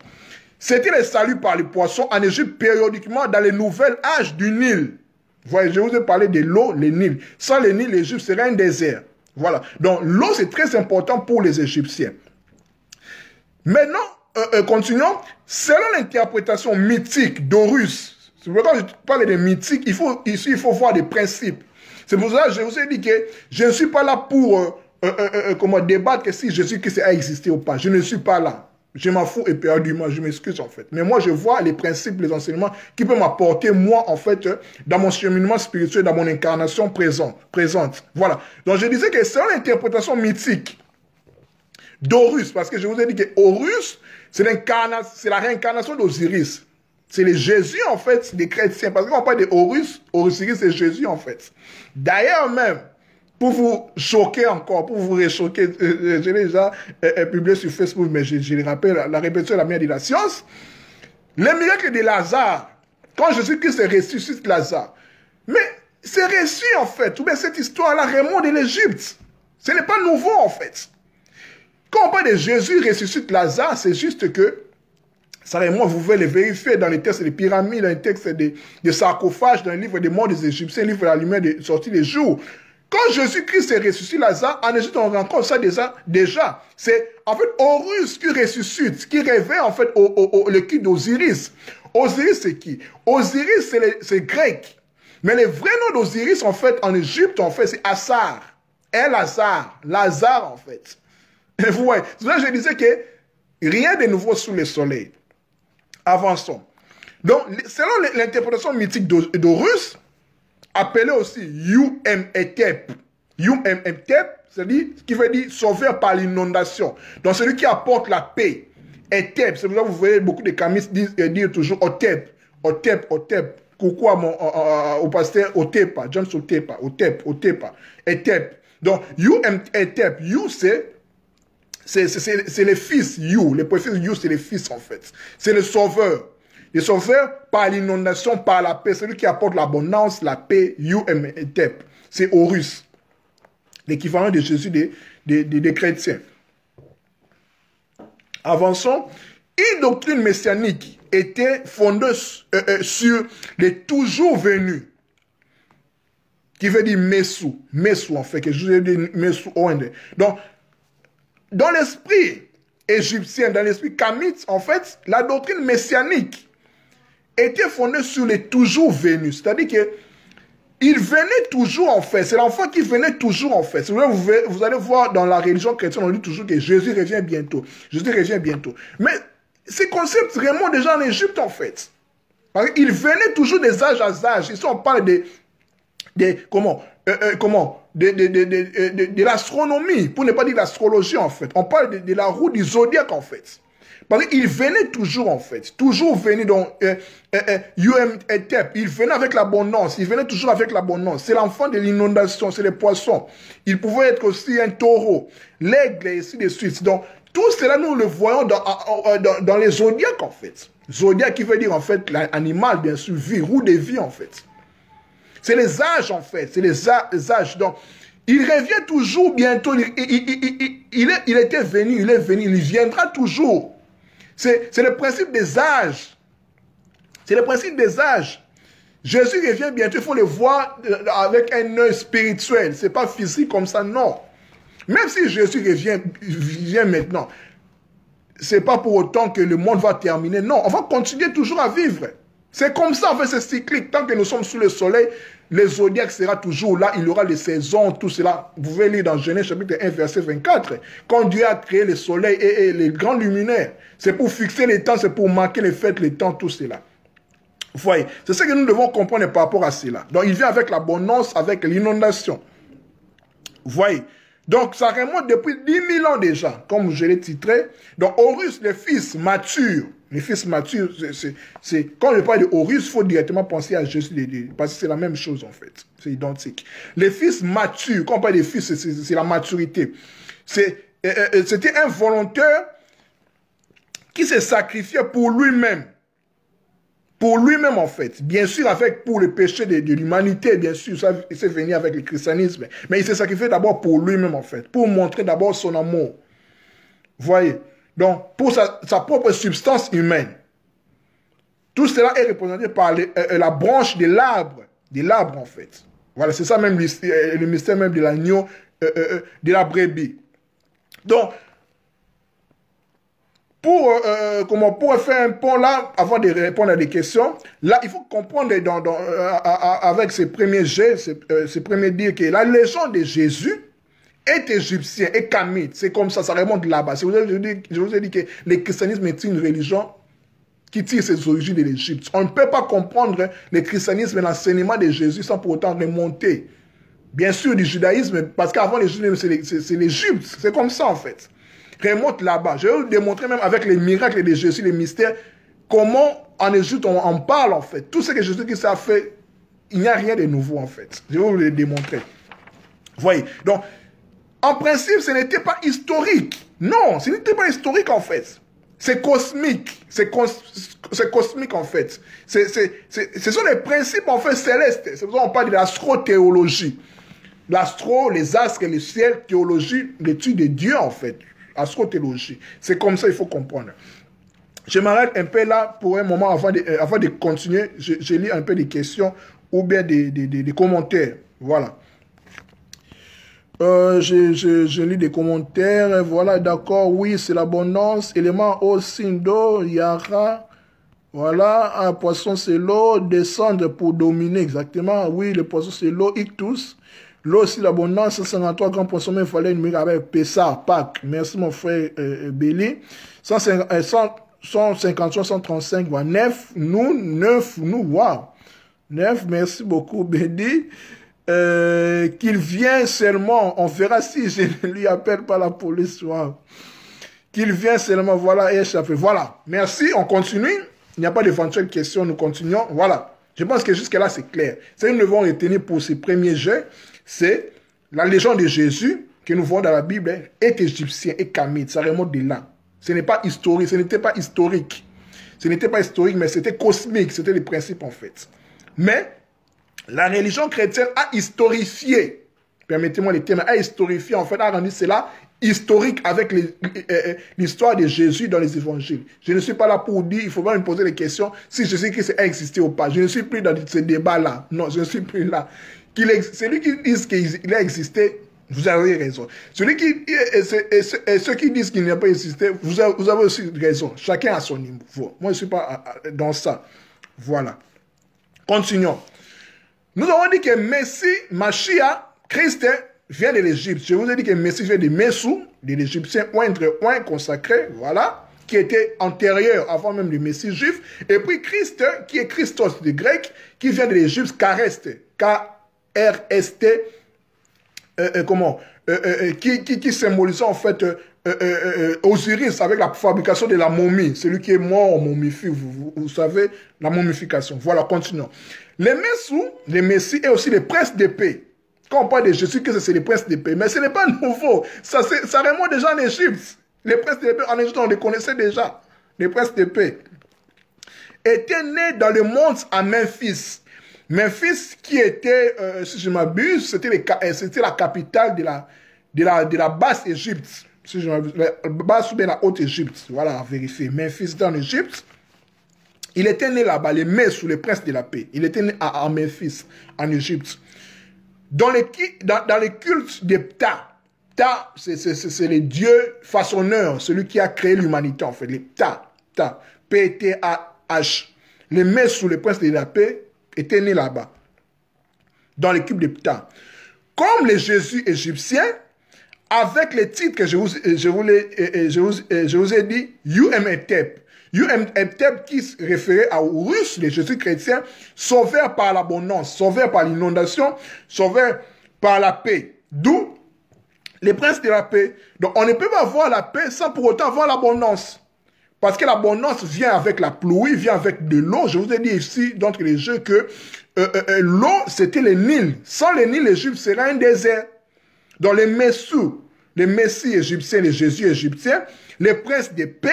A: C'était le salut par les poissons en Égypte périodiquement dans les nouvelles âges du Nil. Vous voyez, je vous ai parlé de l'eau, le Nil. Sans le Nil, l'Égypte serait un désert. Voilà. Donc, l'eau, c'est très important pour les Égyptiens. Maintenant, continuons. Selon l'interprétation mythique d'Horus, c'est pourquoi je parle de mythique, il faut voir des principes. C'est pour ça que je vous ai dit que je ne suis pas là pour débattre que si Jésus-Christ a existé ou pas. Je ne suis pas là. Je m'en fous éperdument, je m'excuse en fait. Mais moi, je vois les principes, les enseignements qui peuvent m'apporter, moi, en fait, dans mon cheminement spirituel, dans mon incarnation présente. Voilà. Donc, je disais que c'est l'interprétation mythique d'Horus, parce que je vous ai dit que Horus, c'est la réincarnation d'Osiris. C'est le Jésus, en fait, des chrétiens. Parce qu'on parle de Horus, Osiris, c'est Jésus, en fait. D'ailleurs, même, pour vous choquer encore, pour vous réchoquer, j'ai déjà publié sur Facebook, mais je le rappelle, la répétition est la meilleure de la science. Le miracle de Lazare, quand Jésus-Christ ressuscite Lazare, mais c'est reçu en fait, ou bien cette histoire-là remonte de l'Égypte. Ce n'est pas nouveau en fait. Quand on parle de Jésus ressuscite Lazare, c'est juste que, moi, vous pouvez le vérifier dans les textes des pyramides, dans les textes des sarcophages, dans le livre des morts des Égyptiens, le livre de la lumière des sorties des jours. Quand Jésus-Christ est ressuscité Lazare, en Égypte, on rencontre ça déjà. C'est en fait Horus qui ressuscite, qui réveille en fait le culte d'Osiris. Osiris, c'est qui? Osiris, c'est grec. Mais le vrai nom d'Osiris, en fait, en Égypte, en fait, c'est Assar. El-Azar. Lazare, en fait. Et vous voyez, c'est là que je disais que rien de nouveau sous le soleil. Avançons. Donc, selon l'interprétation mythique d'Horus, appelé aussi Yum-Etep. Yum-Etep, c'est-à-dire, qui veut dire sauveur par l'inondation. Donc, celui qui apporte la paix. Etep, c'est pour ça que vous voyez beaucoup de kamistes dire toujours Otep. Otep, Otep. Coucou au pasteur Otepa, John Sotepa, Otepa, Etep. Donc, Yum-Etep, You, c'est le fils, You. Le préfixe You, c'est le fils, en fait. C'est le sauveur. Le sauveur par l'inondation, par la paix. Celui qui apporte l'abondance, la paix, Yum-Etep. C'est Horus. L'équivalent de Jésus des chrétiens. Avançons. Une doctrine messianique était fondée sur les toujours venus. Qui veut dire Messou. Messou, en fait. Que je veux dire Messou Oende. Donc, dans l'esprit égyptien, dans l'esprit kamite, en fait, la doctrine messianique était fondée sur les toujours venus. C'est-à-dire que il venait toujours, en fait. C'est l'enfant qui venait toujours, en fait. Vous allez voir dans la religion chrétienne, on dit toujours que Jésus revient bientôt. Jésus revient bientôt. Mais ces concepts remontent déjà en Égypte, en fait. Il venait toujours des âges à âges. Ici, on parle de l'astronomie, pour ne pas dire l'astrologie, en fait. On parle de la roue du zodiaque, en fait. Parce qu'il venait toujours, en fait. Toujours venu dans Yum-Etep. Il venait avec l'abondance. Il venait toujours avec l'abondance. C'est l'enfant de l'inondation. C'est les poissons. Il pouvait être aussi un taureau. L'aigle, et ainsi de suite. Donc, tout cela, nous le voyons dans les zodiaques, en fait. Zodiaque qui veut dire, en fait, l'animal, bien sûr, vie, roue de vie, en fait. C'est les âges, en fait. C'est les âges. Donc, il revient toujours bientôt. Il était venu, il est venu. Il viendra toujours. C'est le principe des âges. C'est le principe des âges. Jésus revient bientôt. Il faut le voir avec un œil spirituel. Ce n'est pas physique comme ça, non. Même si Jésus revient maintenant, ce n'est pas pour autant que le monde va terminer. Non, on va continuer toujours à vivre. C'est comme ça, en fait, c'est cyclique. Tant que nous sommes sous le soleil, le zodiaque sera toujours là. Il y aura les saisons, tout cela. Vous pouvez lire dans Genèse chapitre 1, verset 24. Quand Dieu a créé le soleil et les grands luminaires, c'est pour fixer les temps, c'est pour marquer les fêtes, les temps, tout cela. Vous voyez, c'est ce que nous devons comprendre par rapport à cela. Donc, il vient avec l'abondance, avec l'inondation. Vous voyez. Donc, ça remonte depuis 10 000 ans déjà, comme je l'ai titré. Donc, Horus, le fils mature. Les fils matures, quand je parle de Horus, il faut directement penser à Jésus, parce que c'est la même chose en fait. C'est identique. Les fils matures, quand on parle des fils, c'est la maturité. C'était un volontaire qui se sacrifiait pour lui-même. Pour lui-même en fait. Bien sûr, pour le péché de l'humanité, bien sûr, ça c'est venu avec le christianisme. Mais il s'est sacrifié d'abord pour lui-même en fait. Pour montrer d'abord son amour. Vous voyez? Donc, pour sa propre substance humaine. Tout cela est représenté par la branche de l'arbre. De l'arbre, en fait. Voilà, c'est ça même le mystère même de l'agneau, de la brebis. Donc, pour faire un pont là, avant de répondre à des questions, là, il faut comprendre avec ces premiers jets, ces premiers dires que la légende de Jésus est égyptien, est kamite. C'est comme ça, ça remonte là-bas. Je vous ai dit que le christianisme est une religion qui tire ses origines de l'Égypte. On ne peut pas comprendre le christianisme et l'enseignement de Jésus sans pour autant remonter, bien sûr, du judaïsme, parce qu'avant le judaïsme, c'est l'Égypte. C'est comme ça, en fait. Remonte là-bas. Je vais vous démontrer même avec les miracles de Jésus, les mystères, comment en Égypte on en parle, en fait. Tout ce que Jésus-Christ a fait, il n'y a rien de nouveau, en fait. Je vais vous le démontrer. Vous voyez. Donc, en principe, ce n'était pas historique. Non, ce n'était pas historique, en fait. C'est cosmique. C'est cosmique, en fait. Ce sont les principes, en fait, célestes. C'est pour ça qu'on parle de l'astro-théologie. L'astro, les astres et le ciel, théologie, l'étude de Dieu, en fait. Astrothéologie. C'est comme ça, il faut comprendre. Je m'arrête un peu là pour un moment avant de continuer. Je lis un peu des questions ou bien des commentaires. Voilà. Je lis des commentaires. Voilà, d'accord. Oui, c'est l'abondance. Élément au sindo, yara. Voilà, un poisson c'est l'eau, descendre pour dominer, exactement. Oui, le poisson c'est l'eau, ictus. L'eau aussi l'abondance, 153 grands poissons, mais il fallait une mire avec Pessah, Pâques. Merci mon frère Béli. 153, 135, voilà. 9, nous, waouh. 9, merci beaucoup Béli. Qu'il vienne seulement, on verra si je ne lui appelle pas la police, waouh. Qu'il vienne seulement, voilà, et échapper. Voilà, merci, on continue. Il n'y a pas d'éventuelles questions, nous continuons. Voilà. Je pense que jusque-là, c'est clair. Ce que nous devons retenir pour ces premiers jets, c'est la légende de Jésus que nous voyons dans la Bible est égyptien et camite. Ça remonte de là. Ce n'est pas historique. Ce n'était pas historique. Ce n'était pas historique, mais c'était cosmique. C'était les principes, en fait. Mais la religion chrétienne a historifié, permettez-moi les termes, a historifié, en fait, a rendu cela historique avec l'histoire de Jésus dans les évangiles. Je ne suis pas là pour dire, il faut pas me poser des questions si Jésus-Christ a existé ou pas. Je ne suis plus dans ce débat-là. Non, je ne suis plus là. Celui qui dit qu'il a existé, vous avez raison. Ceux qui disent qu'il n'a pas existé, vous avez aussi raison. Chacun a son niveau. Moi, je ne suis pas dans ça. Voilà. Continuons. Nous avons dit que Messie, Mashiach, Christ vient de l'Égypte. Je vous ai dit que Messie vient de Messou, de l'Égyptien, oint consacré, voilà, qui était antérieur avant même le Messie juif. Et puis Christ, qui est Christos de grec, qui vient de l'Égypte, Karest, K-R-S-T, qui symbolise en fait Osiris avec la fabrication de la momie. Celui qui est mort, on momifie, vous savez, la momification. Voilà, continuons. Les Messou, les Messies et aussi les princes d'épée. Quand on parle de Jésus, c'est les princes d'épée. Mais ce n'est pas nouveau. Ça remonte déjà en Égypte. Les princes d'épée en Égypte, on les connaissait déjà. Les princes d'épée étaient nés dans le monde à Memphis. Memphis qui était, si je m'abuse, c'était la capitale de la basse Égypte. Si je m'abuse, la basse ou bien la haute Égypte. Voilà, à vérifier. Memphis dans l'Égypte. Il était né là-bas, les Messou, les princes de la paix. Il était né à Memphis, en Égypte. Dans les cultes de Ptah, Ptah, c'est le dieu façonneur, celui qui a créé l'humanité, en fait. Les Ptah, P-T-A-H. Les Messou, les princes de la paix, étaient nés là-bas, dans les cultes de Ptah. Comme les Jésus égyptiens, avec les titres que je vous ai dit, U-M-E-T-E-P. U-M-E-T-E-P qui se référait aux Russes, les Jésus chrétiens, sauvés par l'abondance, sauvés par l'inondation, sauvés par la paix. D'où les princes de la paix. Donc on ne peut pas avoir la paix sans pour autant avoir l'abondance. Parce que l'abondance vient avec la pluie, vient avec de l'eau. Je vous ai dit ici, d'entre les jeux, que l'eau, c'était le Nil. Sans le Nil, l'Égypte serait un désert. Dans les Messou, les Messies égyptiens, les Jésus égyptiens, les princes de paix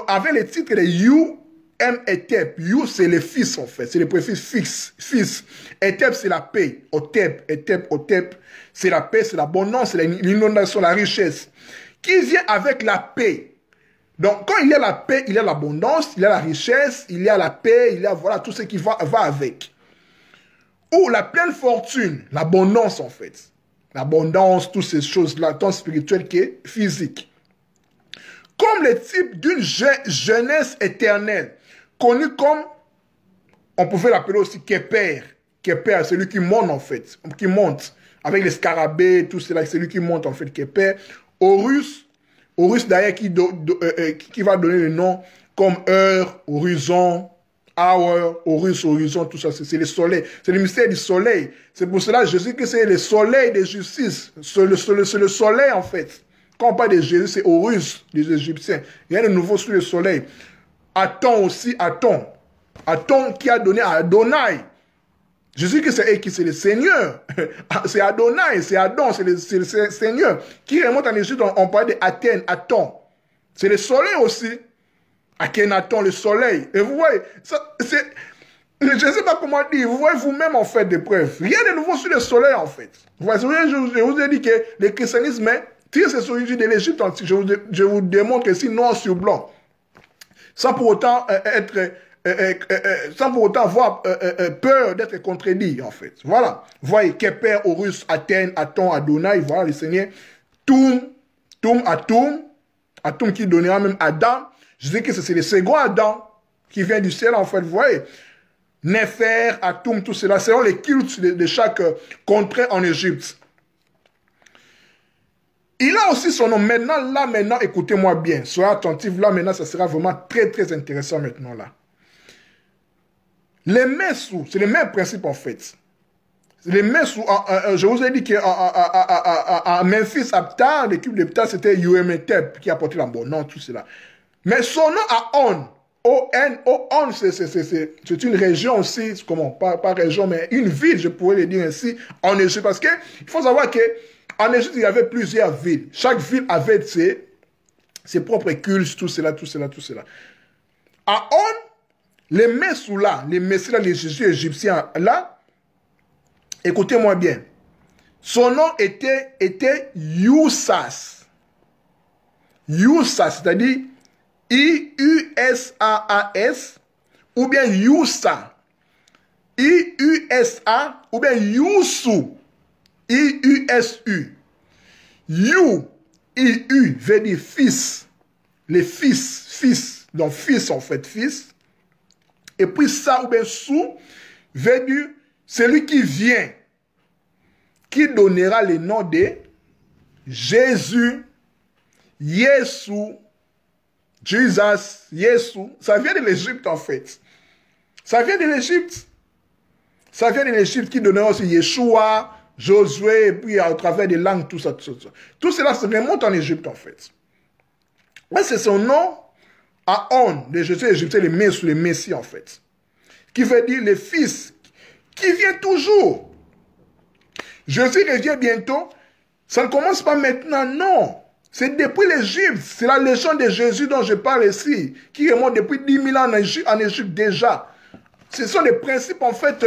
A: avaient le titre de U-M-E-T-E-P. You, c'est les fils, en fait. C'est le préfixe fils. E-T-E-P, c'est la paix. O-T-E-P, E-T-E-P, O-T-E-P, c'est la paix, c'est l'abondance, c'est l'inondation, la richesse. Qui vient avec la paix. Donc, quand il y a la paix, il y a l'abondance, il y a la richesse, il y a la paix, il y a voilà, tout ce qui va avec. Ou la pleine fortune, l'abondance en fait. L'abondance, toutes ces choses-là, tant spirituelles que physiques. Comme le type d'une jeunesse éternelle, connu comme, on pouvait l'appeler aussi Keper. Keper, celui qui monte en fait, qui monte, avec les scarabées, tout cela, celui qui monte en fait, Keper. Horus d'ailleurs qui va donner le nom comme heure, horizon, hour, Horus, horizon, tout ça, c'est le soleil. C'est le mystère du soleil. C'est pour cela que Jésus, que c'est le soleil de justice. C'est le soleil en fait. Quand on parle de Jésus, c'est Horus des Égyptiens. Il y a de nouveau sur le soleil. Aton aussi, Aton. Aton qui a donné à Adonai. Jésus qui c'est le Seigneur. C'est Adonai, c'est Adon, c'est le Seigneur. Qui remonte en Égypte, on parle d'Athènes, Aton. C'est le soleil aussi. Akhenaton, le soleil. Et vous voyez, Je ne sais pas comment dire. Vous voyez vous-même, en fait, des preuves. Rien de nouveau sur le soleil, en fait. Vous voyez, je vous ai dit que le christianisme tire ses origines de l'Égypte. Je vous démontre ici noir sur blanc. Sans pour autant sans pour autant avoir peur d'être contredit, en fait. Voilà. Vous voyez, Képer, Horus, Athènes, Aton, Adonai, voilà les seigneurs. Atum qui donnera même Adam. Je dis que c'est le second Adam qui vient du ciel, en fait, vous voyez. Néfer, Atum, tout cela, selon les cultes de chaque contrée en Égypte. Il a aussi son nom. Maintenant, écoutez-moi bien. Soyez attentifs. Là, maintenant, ça sera vraiment très, très intéressant maintenant, là. Les Messous, c'est le même principe, en fait. Les Messous, je vous ai dit qu'à Memphis, Aptar, l'équipe de Aptar, c'était Uemetep qui a porté la bon nom, tout cela. Mais son nom à On, On, c'est une région aussi, comment, pas région, mais une ville, je pourrais le dire ainsi, en Égypte. Parce qu'il faut savoir qu'en Égypte, il y avait plusieurs villes. Chaque ville avait ses propres cultes, tout cela. À On, les Messous là, les Jésus égyptiens là, écoutez-moi bien, son nom était Youssas. Youssas, c'est-à-dire I-U-S-A-A-S, ou bien Youssa. I-U-S-A, ou bien Youssou. I-U-S-U. You, I-U, veut dire fils. Les fils. Donc fils, en fait, fils. Et puis ça, ou bien sou, veut dire celui qui vient, qui donnera le nom de Jésus, Yesu, Jesus, Yesu. Ça vient de l'Égypte, en fait. Ça vient de l'Égypte. Ça vient de l'Égypte qui donnera aussi Yeshua, Josué, et puis à travers des langues, tout ça. Tout cela se remonte en Égypte, en fait. Mais c'est son nom à On, de Jésus égyptien, le Messie, en fait. Qui veut dire le Fils, qui vient toujours. Jésus revient bientôt. Ça ne commence pas maintenant, non. C'est depuis l'Égypte. C'est la légende de Jésus dont je parle ici, qui remonte depuis 10 000 ans en Égypte déjà. Ce sont des principes, en fait,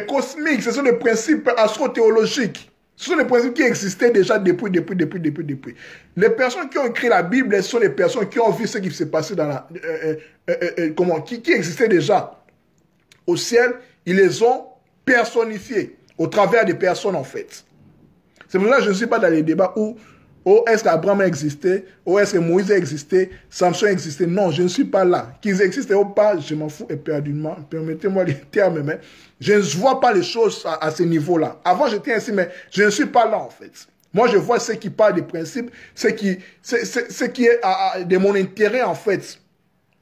A: cosmiques. Ce sont des principes astro-théologiques. Ce sont des principes qui existaient déjà depuis. Les personnes qui ont écrit la Bible, ce sont les personnes qui ont vu ce qui s'est passé dans la... qui existait déjà au ciel. Ils les ont personnifiés au travers des personnes, en fait. C'est pour ça que je ne suis pas dans les débats où est-ce qu'Abraham a existé, ou est-ce que Moïse a existé, Samson a existé. Non, je ne suis pas là. Qu'ils existent ou pas, je m'en fous éperdument. Permettez-moi les termes, mais je ne vois pas les choses à ce niveau-là. Avant, j'étais ainsi, mais je ne suis pas là, en fait. Moi, je vois ce qui parle des principes, ce qui est de mon intérêt, en fait,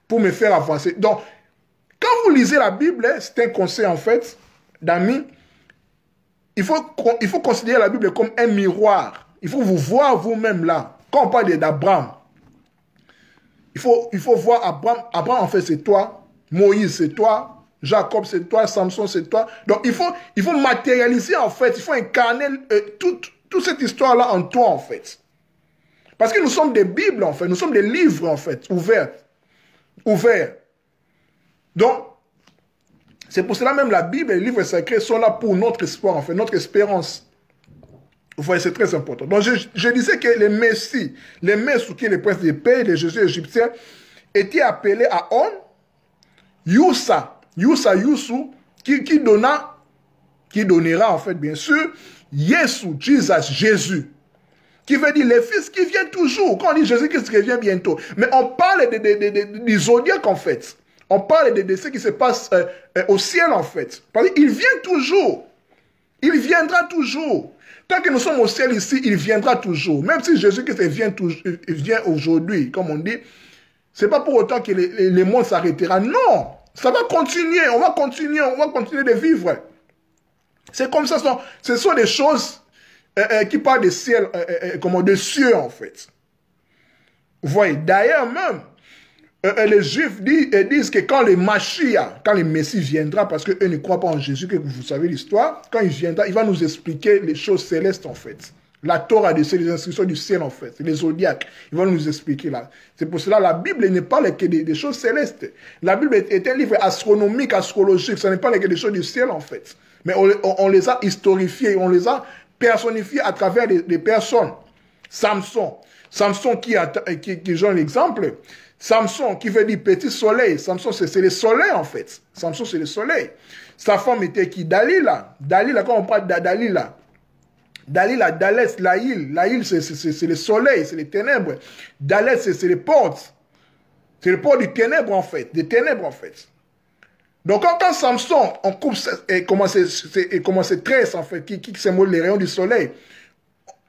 A: pour me faire avancer. Donc, quand vous lisez la Bible, c'est un conseil, en fait, d'amis. Il faut considérer la Bible comme un miroir. Il faut vous voir vous-même là. Quand on parle d'Abraham, il faut voir Abraham. Abraham, en fait, c'est toi. Moïse, c'est toi. Jacob, c'est toi. Samson, c'est toi. Donc, il faut matérialiser, en fait. Il faut incarner toute cette histoire-là en toi, en fait. Parce que nous sommes des Bibles, en fait. Nous sommes des livres, en fait, ouverts. Donc, c'est pour cela même la Bible et les livres sacrés sont là pour notre espoir, en fait, notre espérance. Vous voyez, c'est très important. Donc, je disais que les Messies, les Messous, qui est le prince des paix, les Jésus égyptiens, étaient appelés à On, Youssa, Youssou, qui donnera, en fait, bien sûr, Yesu, Jesus, Jésus, qui veut dire les fils qui viennent toujours. Quand on dit Jésus qui revient bientôt. Mais on parle du zodiaque, en fait. On parle de ce qui se passe au ciel, en fait. Parce qu'il vient toujours. Il viendra toujours. Tant que nous sommes au ciel ici, il viendra toujours. Même si Jésus-Christ vient aujourd'hui, comme on dit, ce n'est pas pour autant que le monde s'arrêtera. Non, ça va continuer. On va continuer de vivre. C'est comme ça. Ce sont des choses qui parlent des ciels, des cieux, en fait. Vous voyez, d'ailleurs même, les Juifs disent que quand le Mashiach, quand le Messie viendra, parce qu'eux ne croient pas en Jésus, que vous savez l'histoire, quand il viendra, il va nous expliquer les choses célestes, en fait. La Torah, c'est les instructions du ciel, en fait. C'est les zodiaques. Ils vont nous expliquer là. C'est pour cela que la Bible ne parle que des choses célestes. La Bible est un livre astronomique, astrologique. Ça ne parle que des choses du ciel, en fait. Mais on les a historifiées, on les a personnifiées à travers des personnes. Samson. Samson qui donne l'exemple. Samson qui veut dire petit soleil. Samson, c'est le soleil, en fait. Samson, c'est le soleil. Sa femme était qui? Dalila. Dalila, quand on parle de Dalila. Dalila, Dalès, Laïl. Laïl, c'est le soleil, c'est les ténèbres. Dalès, c'est les portes. C'est le port du ténèbre, en fait. Des ténèbres, en fait. Donc, quand Samson, on coupe, et comment c'est 13, en fait, qui symbole les rayons du soleil.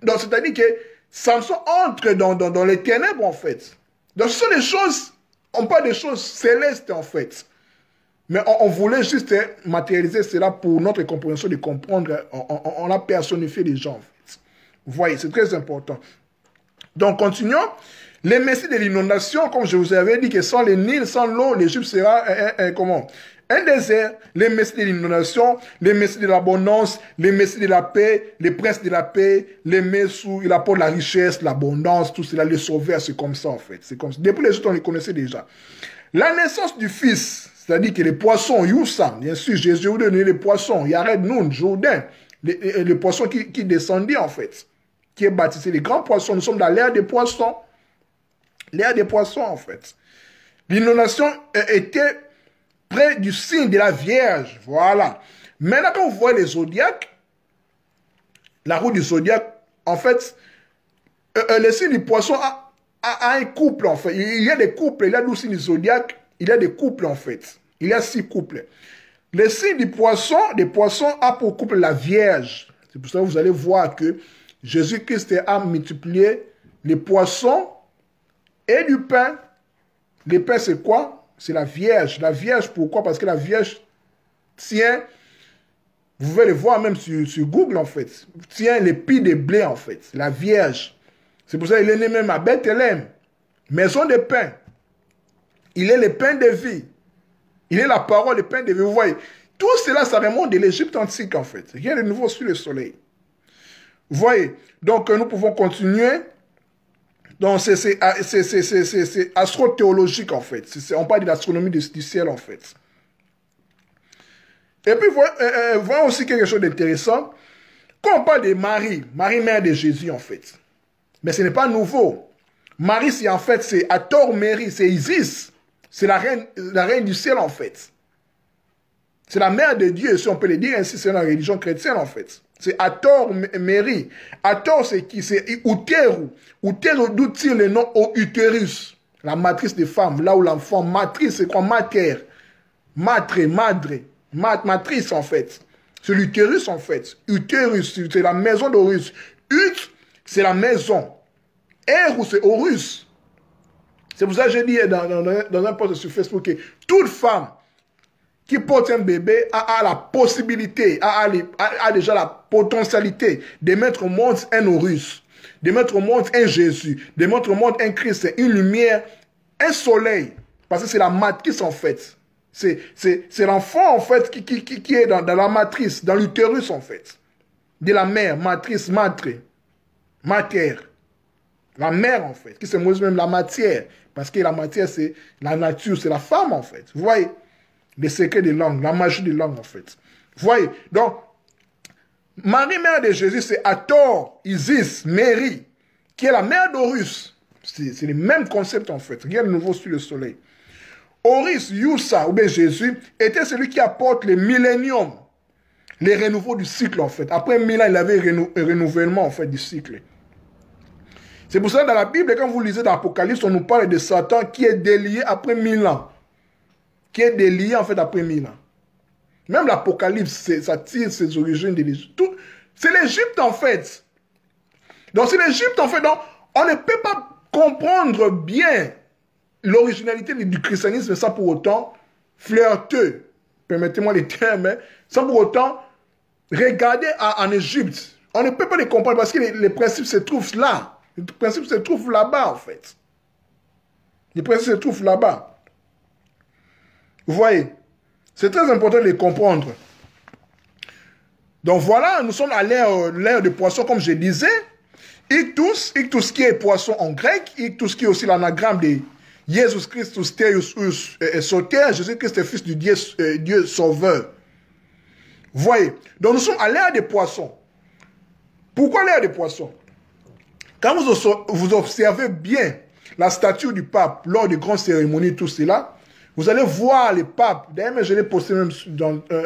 A: Donc, c'est-à-dire que Samson entre dans les ténèbres, en fait. Donc, ce sont des choses, on parle des choses célestes, en fait. Mais on voulait juste matérialiser cela pour notre compréhension de comprendre. On a personnifié les gens, en fait. Vous voyez, c'est très important. Donc, continuons. Les messies de l'inondation, comme je vous avais dit, que sans les Nil, sans l'eau, l'Égypte sera un désert. Les messies de l'inondation, les messies de l'abondance, les messies de la paix, les princes de la paix, les messous, il apporte la richesse, l'abondance, tout cela, les sauveurs, c'est comme ça, en fait. C'est comme ça. Depuis les autres, on les connaissait déjà. La naissance du Fils, c'est-à-dire que les poissons, Youssa, bien sûr, Jésus vous donne les poissons, Yared Noun, Jourdain, les poissons qui descendaient en fait, qui est baptisé, les grands poissons, nous sommes dans l'ère des poissons, l'ère des poissons en fait. L'inondation était près du signe de la Vierge, voilà. Maintenant quand vous voyez les zodiaques, la roue du zodiaque, en fait, le signe du poisson a un couple en fait, il y a des couples, il y a le signe du zodiaque, il y a des couples en fait. Il y a 6 couples. Le signe des poissons a pour couple la Vierge. C'est pour ça que vous allez voir que Jésus-Christ a multiplié les poissons et du pain. Le pain, c'est quoi? C'est la Vierge. La Vierge, pourquoi? Parce que la Vierge tient, vous pouvez le voir même sur Google en fait, tient les pieds de blé en fait. La Vierge. C'est pour ça qu'il est né même à Bethléem. Maison de pain. Il est le pain de vie. Il est la parole, le pain de vie. Vous voyez, tout cela, ça remonte de l'Égypte antique, en fait. Rien de nouveau sur le soleil. Vous voyez, donc nous pouvons continuer. Donc, c'est astro-théologique, en fait. On parle de l'astronomie du ciel, en fait. Et puis, voyons aussi quelque chose d'intéressant. Quand on parle de Marie, Marie, mère de Jésus, en fait. Mais ce n'est pas nouveau. Marie, c'est en fait, c'est Hathor Mary, c'est Isis. C'est la reine du ciel, en fait. C'est la mère de Dieu, si on peut le dire ainsi, c'est la religion chrétienne, en fait. C'est Hathor Mary. Hathor, c'est qui? C'est Uteru. Uteru, d'où tire le nom au utérus. La matrice des femmes, là où l'enfant, matrice, c'est quoi? Mater. Matre, madre. Matrice, en fait. C'est l'utérus, en fait. Utérus, c'est la maison d'Horus. Ut, c'est la maison. Eru, c'est Horus. C'est pour ça que j'ai dit dans un post sur Facebook que toute femme qui porte un bébé a la possibilité, a déjà la potentialité de mettre au monde un Horus, de mettre au monde un Jésus, de mettre au monde un Christ, une lumière, un soleil. Parce que c'est la matrice en fait. C'est l'enfant en fait qui est dans la matrice, dans l'utérus en fait. De la mère, matrice, mater. La mère en fait, qui symbolise même la matière. Parce que la matière, c'est la nature, c'est la femme, en fait. Vous voyez? Les secrets des langues, la magie des langues, en fait. Vous voyez? Donc, Marie, mère de Jésus, c'est Hathor, Isis, Mary, qui est la mère d'Horus. C'est le même concept, en fait. Rien de nouveau sur le soleil. Horus, Youssa, ou bien Jésus, était celui qui apporte le millénium, les renouveaux du cycle, en fait. Après 1000 ans, il avait un renouvellement, en fait, du cycle. C'est pour ça que dans la Bible, quand vous lisez dans l'Apocalypse, on nous parle de Satan qui est délié après 1000 ans. Qui est délié en fait après 1000 ans. Même l'Apocalypse, ça tire ses origines de l'Égypte. C'est l'Égypte en fait. Donc c'est l'Égypte en fait. Donc on ne peut pas comprendre bien l'originalité du christianisme sans pour autant flirter. Permettez-moi les termes. Hein, sans pour autant regarder en Égypte. On ne peut pas les comprendre parce que les principes se trouvent là. Les principes se trouvent là-bas, en fait. Les principes se trouvent là-bas. Vous voyez? C'est très important de les comprendre. Donc voilà, nous sommes à l'ère de poisson, comme je disais. Ictus qui est poisson en grec, ictus qui est aussi l'anagramme de Jésus Christus, Theus, Soter, Jésus-Christ est fils du Dieu sauveur. Vous voyez? Donc nous sommes à l'ère des poissons. Pourquoi l'ère des poissons? Quand vous observez bien la statue du pape lors des grandes cérémonies, tout cela, vous allez voir les papes. D'ailleurs, je l'ai posté même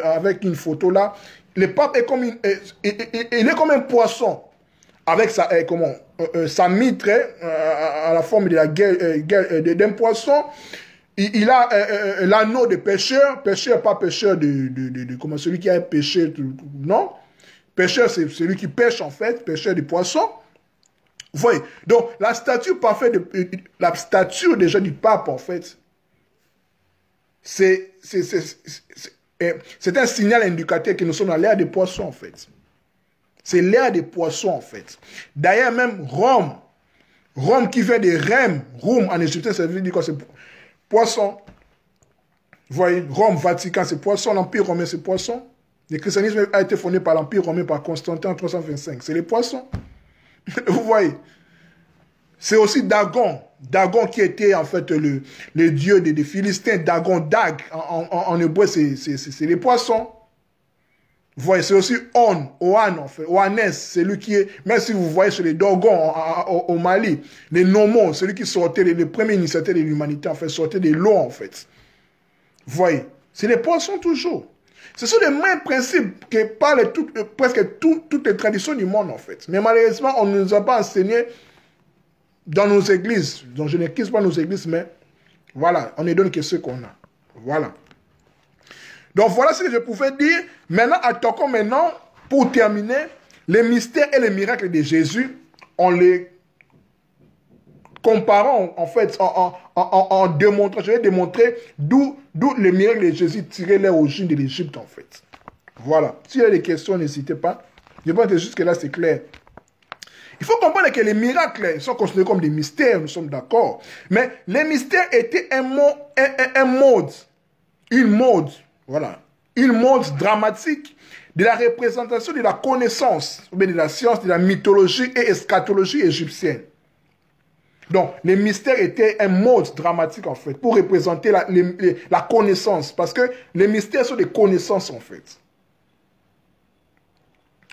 A: avec une photo là. Le pape est comme, il est comme un poisson avec sa mitre à la forme de la d'un poisson. Il a l'anneau de pêcheur, pas pêcheur comme celui qui a pêché, non. Pêcheur, c'est celui qui pêche en fait, pêcheur de poissons. Vous voyez, donc la statue parfaite, la statue déjà du pape en fait, c'est un signal indicateur que nous sommes dans l'ère des poissons en fait. C'est l'ère des poissons en fait. D'ailleurs même Rome qui vient de Rem, Rome en égyptien ça veut dire quoi, c'est poisson. Vous voyez, Rome, Vatican c'est poisson, l'Empire romain c'est poisson. Le christianisme a été fondé par l'Empire romain par Constantin en 325, c'est les poissons. Vous voyez, c'est aussi Dagon. Dagon qui était en fait le dieu des Philistins. Dagon, Dag, en hébreu, c'est les poissons. Vous voyez, c'est aussi Oan en fait. Oanès, c'est lui qui est, même si vous voyez sur les Dogons au Mali, les Nomos, celui qui sortait, les premiers initiateurs de l'humanité, en fait, sortaient de l'eau en fait. Vous voyez, c'est les poissons toujours. Ce sont les mêmes principes que parlent presque toutes les traditions du monde, en fait. Mais malheureusement, on ne nous a pas enseigné dans nos églises. Donc, je n'accuse pas nos églises, mais voilà, on ne donne que ce qu'on a. Voilà. Donc, voilà ce que je pouvais dire. Maintenant, attaquons maintenant, pour terminer, les mystères et les miracles de Jésus, en les comparant, en fait, en démontrant, je vais démontrer d'où les miracles de Jésus tiraient leur origine de l'Égypte, en fait. Voilà. S'il y a des questions, n'hésitez pas. Je pense que jusque-là, c'est clair. Il faut comprendre que les miracles sont considérés comme des mystères, nous sommes d'accord. Mais les mystères étaient une mode, voilà, une mode dramatique de la représentation de la connaissance, ou bien de la science, de la mythologie et eschatologie égyptienne. Donc, les mystères étaient un mode dramatique, en fait, pour représenter la connaissance. Parce que les mystères sont des connaissances, en fait.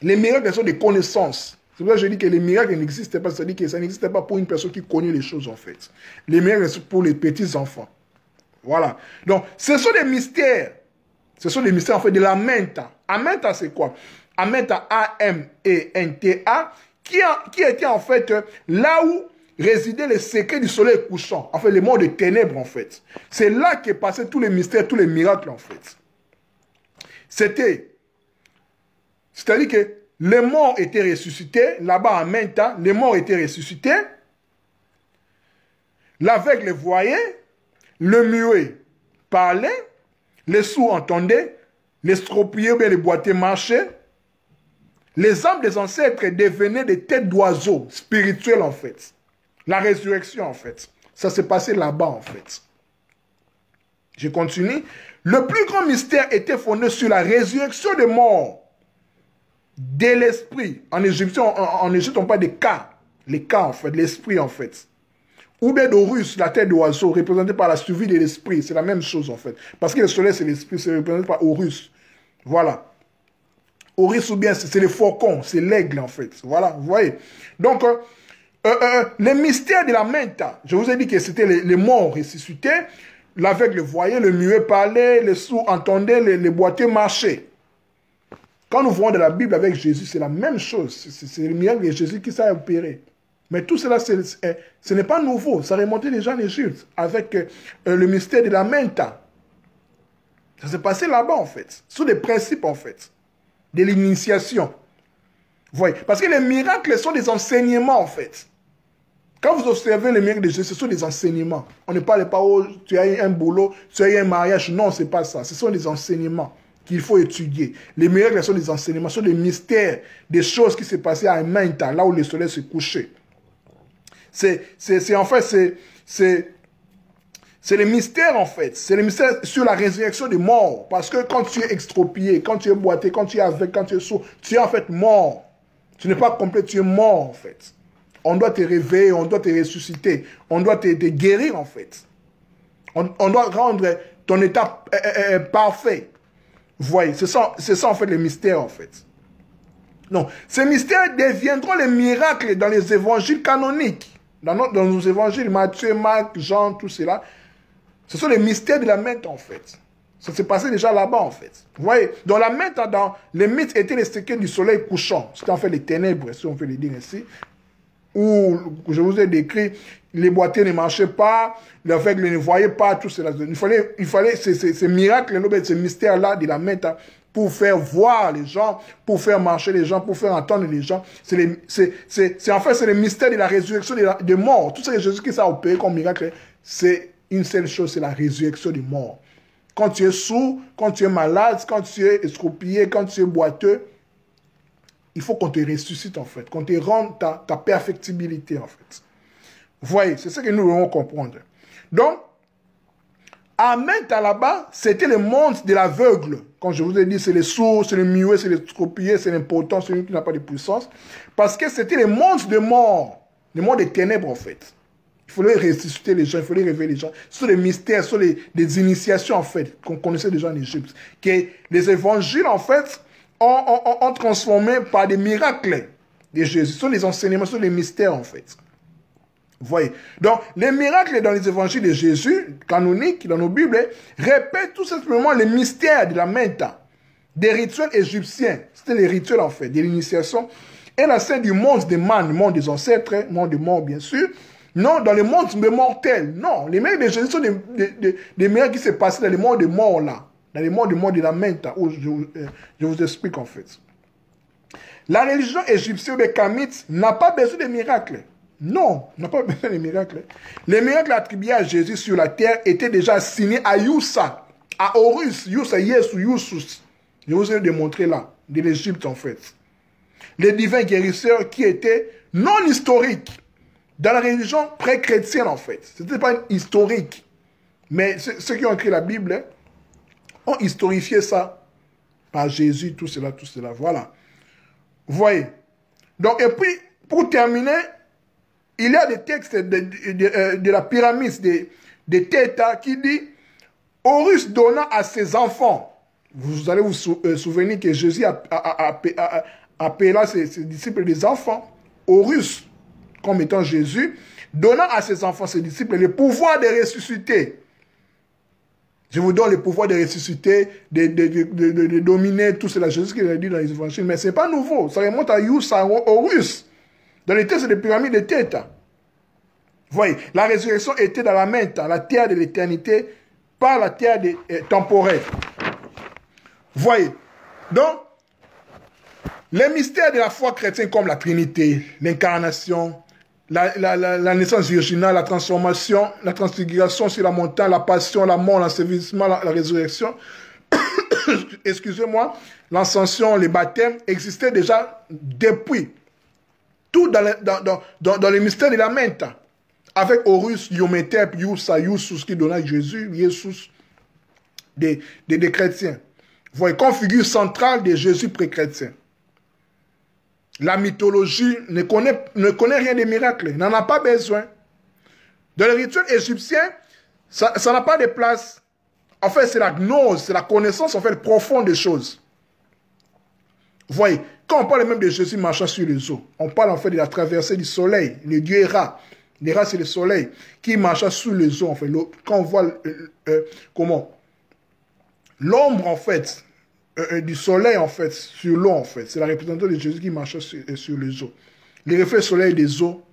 A: Les miracles sont des connaissances. C'est pour ça que je dis que les miracles n'existaient pas. C'est-à-dire que ça n'existait pas pour une personne qui connaît les choses, en fait. Les miracles sont pour les petits-enfants. Voilà. Donc, ce sont des mystères. Ce sont des mystères, en fait, de la Menta. Amenta, c'est quoi? Amenta, A-M-E-N-T-A, qui était, en fait, là où résidaient les secrets du soleil couchant. En fait, les mondes de ténèbres, en fait. C'est là qu'est passé tous les mystères, tous les miracles, en fait. C'est-à-dire que les morts étaient ressuscités. Là-bas, à Menta, les morts étaient ressuscités. L'aveugle voyait. Le muet parlait. Les sourds entendaient. Les stropillés, bien les boiteux marchaient. Les âmes des ancêtres devenaient des têtes d'oiseaux spirituels, en fait. La résurrection, en fait. Ça s'est passé là-bas, en fait. Je continue. Le plus grand mystère était fondé sur la résurrection des morts. De l'esprit. En Égypte, on parle des cas. Les cas, en fait. L'esprit, en fait. Ou bien d'Horus, la tête d'oiseau, représentée par la survie de l'esprit. C'est la même chose, en fait. Parce que le soleil, c'est l'esprit. C'est représenté par Horus. Voilà. Horus, ou bien, c'est le faucon. C'est l'aigle, en fait. Voilà, vous voyez. Donc, les mystères de la Menta. Je vous ai dit que c'était les morts ressuscités. L'aveugle voyait, le muet parlait, les sourds entendaient, les boiteux marchaient. Quand nous voyons de la Bible avec Jésus, c'est la même chose. C'est le miracle de Jésus qui s'est opéré. Mais tout cela, ce n'est pas nouveau. Ça remontait déjà en Égypte avec le mystère de la Menta. Ça s'est passé là-bas, en fait. Sous des principes, en fait. De l'initiation. Vous voyez? Parce que les miracles sont des enseignements, en fait. Quand vous observez les miracles de Jésus, ce sont des enseignements. On ne parle pas, oh, tu as eu un boulot, tu as eu un mariage. Non, ce n'est pas ça. Ce sont des enseignements qu'il faut étudier. Les miracles sont des enseignements, ce sont des mystères, des choses qui se passaient à Menta, là où le soleil se couchait. C'est les mystères, en fait. C'est les mystères sur la résurrection des morts. Parce que quand tu es extropié, quand tu es boité, quand tu es avec, quand tu es sourd, tu es en fait mort. Tu n'es pas complet, tu es mort, en fait. On doit te réveiller, on doit te ressusciter, on doit te guérir en fait. On doit rendre ton état parfait. Vous voyez, c'est ça en fait les mystères en fait. Donc, ces mystères deviendront les miracles dans les évangiles canoniques. Dans nos évangiles, Matthieu, Marc, Jean, tout cela. Ce sont les mystères de la Menta en fait. Ça s'est passé déjà là-bas, en fait. Vous voyez, dans la Menta, dans les mythes étaient les séquelles du soleil couchant. C'était en fait les ténèbres, si on peut le dire ainsi. Où, je vous ai décrit, les boiteux ne marchaient pas, les aveugles ne voyaient pas, tout cela. Il fallait ces miracles, ces mystères-là de la Menta pour faire voir les gens, pour faire marcher les gens, pour faire entendre les gens. En fait, c'est le mystère de la résurrection des morts. Tout ce que Jésus-Christ a opéré comme miracle, c'est une seule chose, c'est la résurrection des morts. Quand tu es sourd, quand tu es malade, quand tu es estropié, quand tu es boiteux, il faut qu'on te ressuscite en fait, qu'on te rende ta perfectibilité en fait. Vous voyez, c'est ce que nous devons comprendre. Donc, Amen, là-bas, c'était le monde de l'aveugle. Comme je vous ai dit, c'est les sourds, c'est les muets, c'est les estropiés, c'est l'impotent, celui qui n'a pas de puissance. Parce que c'était le monde de mort, le monde des ténèbres en fait. Il fallait ressusciter les gens, il fallait réveiller les gens. Ce sont des mystères, ce sont des initiations, en fait, qu'on connaissait déjà en Égypte. Que les évangiles, en fait, ont transformé par des miracles de Jésus. Ce sont les enseignements, ce sont les mystères, en fait. Vous voyez? Donc, les miracles dans les évangiles de Jésus, canoniques, dans nos Bibles, répètent tout simplement les mystères de la Menta, des rituels égyptiens. C'était les rituels, en fait, de l'initiation. Et la scène du monde des man, le monde des ancêtres, le monde des morts, bien sûr. Non, dans le monde mortel. Non, les miracles de Jésus sont des miracles qui se passent dans le monde des morts là. Dans le monde des morts de la Menta, où je vous explique en fait. La religion égyptienne des Kamites n'a pas besoin de miracles. Non, n'a pas besoin de miracles. Les miracles attribués à Jésus sur la terre étaient déjà assignés à Youssa, à Horus, Youssa, Yesu, Youssus. Je vous ai démontré là, de l'Égypte en fait. Les divins guérisseurs qui étaient non historiques. Dans la religion pré-chrétienne, en fait. Ce n'était pas historique. Mais ceux qui ont écrit la Bible ont historifié ça par Jésus, tout cela, tout cela. Voilà. Vous voyez. Donc, et puis, pour terminer, il y a des textes de la pyramide de Théta qui dit Horus donna à ses enfants. Vous allez vous souvenir que Jésus appela ses disciples des enfants. Horus, comme étant Jésus, donnant à ses enfants, ses disciples, le pouvoir de ressusciter. Je vous donne le pouvoir de ressusciter, de dominer tout cela. Jésus qui l'a dit dans les évangiles. Mais ce n'est pas nouveau. Ça remonte à Youssa, Horus, dans les textes des pyramides de Théta. Vous voyez, la résurrection était dans la Menta, la terre de l'éternité, pas la terre temporelle. Vous voyez. Donc, les mystères de la foi chrétienne comme la Trinité, l'incarnation, la naissance virginale, la transformation, la transfiguration sur la montagne, la passion, la mort, l'ensevelissement, la résurrection, excusez-moi, l'ascension, les baptêmes existaient déjà depuis. Tout dans les mystères de la Menta. Avec Horus, Yométep, Youssa, Youssus qui donna Jésus, Yesus, des chrétiens. Vous voyez, comme figure centrale de Jésus pré-chrétien. La mythologie ne connaît rien des miracles, n'en a pas besoin. Dans le rituel égyptien, ça n'a pas de place. En fait, c'est la gnose, c'est la connaissance en fait profonde des choses. Vous voyez, quand on parle même de Jésus marchant sur les eaux, on parle en fait de la traversée du soleil, le dieu Ra. Le Ra, c'est le soleil qui marcha sur les eaux. En fait. Quand on voit l'ombre en fait, du soleil, en fait, sur l'eau, en fait. C'est la représentation de Jésus qui marchait sur les eaux. Les reflets soleil des eaux,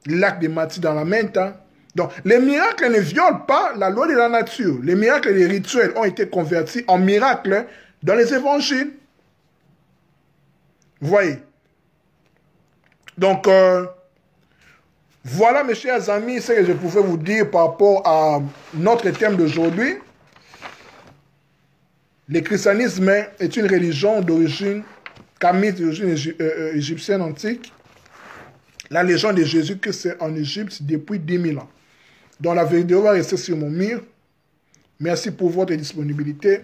A: le lac de Mathis dans la Menta. Donc, les miracles ne violent pas la loi de la nature. Les miracles et les rituels ont été convertis en miracles dans les évangiles. Vous voyez. Donc, voilà, mes chers amis, ce que je pouvais vous dire par rapport à notre thème d'aujourd'hui. Le christianisme est une religion d'origine kamite, d'origine égyptienne antique. La légende de Jésus-Christ est en Égypte depuis 10 000 ans. Donc la vidéo va rester sur mon mur. Merci pour votre disponibilité.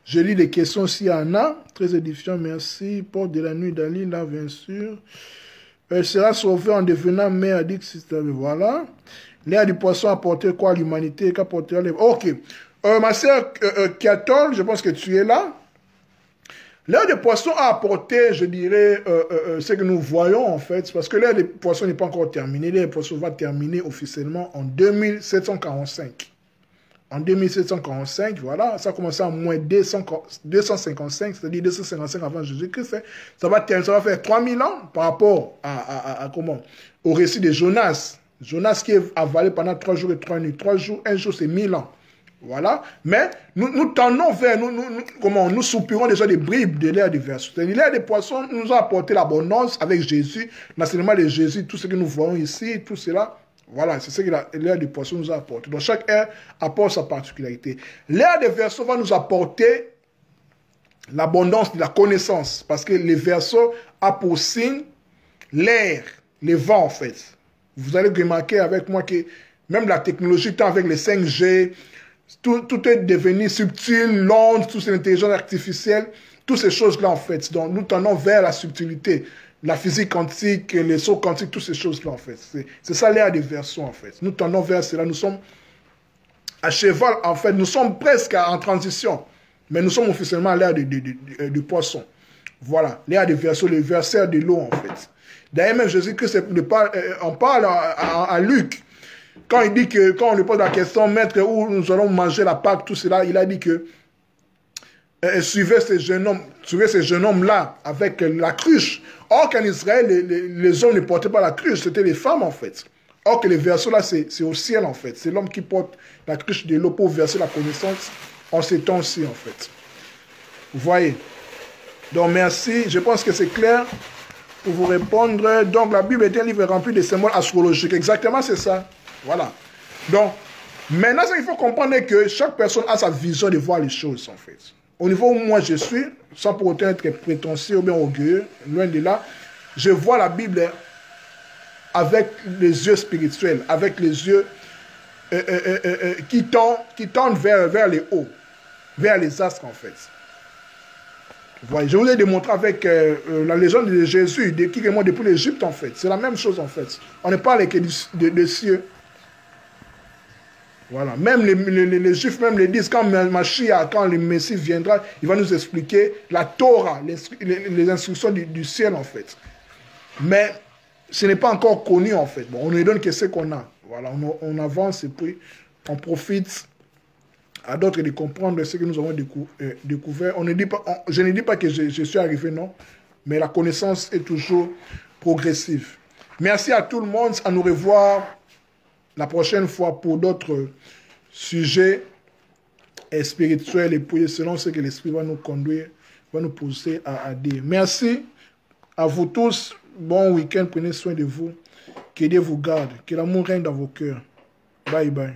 A: Je lis les questions s'il y en a. Très édifiant, merci. Porte de la nuit d'Ali, là, bien sûr. Elle sera sauvée en devenant mère, dit que voilà. L'air du poisson apportait quoi à l'humanité? Qu'apportera les... Ok. Ma sœur Kiatol, je pense que tu es là. L'air des poissons a apporté, je dirais, ce que nous voyons en fait, parce que l'air des poissons n'est pas encore terminé. L'air des poissons va terminer officiellement en 2745. En 2745, voilà, ça a commencé en moins 255, c'est-à-dire 255 avant Jésus-Christ. Ça va faire 3000 ans par rapport à comment? Au récit de Jonas. Jonas qui est avalé pendant 3 jours et 3 nuits. 3 jours, 1 jour, c'est 1000 ans. Voilà. Mais nous tendons vers, nous soupirons déjà des bribes de l'air des versos. L'air des poissons nous a apporté l'abondance avec Jésus, l'enseignement de Jésus, tout ce que nous voyons ici, tout cela. Voilà, c'est ce que l'air des poissons nous a apporté. Donc chaque air apporte sa particularité. L'air des versos va nous apporter l'abondance de la connaissance, parce que les versos a pour signe l'air, les vents en fait. Vous allez remarquer avec moi que même la technologie, tant avec les 5G, tout est devenu subtil, l'onde, toute l'intelligence artificielle, toutes ces choses-là en fait. Donc nous tendons vers la subtilité, la physique quantique, les sauts quantiques, toutes ces choses-là en fait. C'est ça l'ère des versions en fait. Nous tendons vers cela, nous sommes à cheval en fait, nous sommes presque en transition, mais nous sommes officiellement à l'ère du poisson. Voilà, l'ère des versions, les verseurs de l'eau en fait. D'ailleurs même Jésus-Christ, on parle à Luc, quand il dit que, quand on lui pose la question, maître, où nous allons manger la Pâque, tout cela, il a dit que suivez ces jeunes hommes-là avec la cruche. Or qu'en Israël, les hommes ne portaient pas la cruche, c'était les femmes en fait. Or que les versos là, c'est au ciel en fait. C'est l'homme qui porte la cruche de l'eau pour verser la connaissance en ces temps-ci en fait. Vous voyez? Donc merci, je pense que c'est clair pour vous répondre. Donc la Bible est un livre rempli de symboles astrologiques. Exactement, c'est ça. Voilà. Donc, maintenant, il faut comprendre que chaque personne a sa vision de voir les choses, en fait. Au niveau où moi je suis, sans pour autant être prétentieux ou bien orgueilleux, loin de là, je vois la Bible avec les yeux spirituels, avec les yeux qui tendent vers les hauts, vers les astres, en fait. Vous voyez, je vous ai démontré avec la légende de Jésus, qui remonte depuis l'Égypte, en fait. C'est la même chose, en fait. On ne parle que de cieux. Voilà. Même les Juifs même le disent, quand Mashiach, quand le Messie viendra, il va nous expliquer la Torah, les instructions du ciel, en fait. Mais ce n'est pas encore connu, en fait. Bon, on ne donne que ce qu'on a. Voilà, on avance et puis on profite à d'autres de comprendre ce que nous avons découvert. Je ne dis pas que je suis arrivé, non, mais la connaissance est toujours progressive. Merci à tout le monde, à nous revoir la prochaine fois pour d'autres sujets spirituels et puis selon ce que l'Esprit va nous conduire, va nous pousser à dire. Merci à vous tous. Bon week-end. Prenez soin de vous. Que Dieu vous garde. Que l'amour règne dans vos cœurs. Bye bye.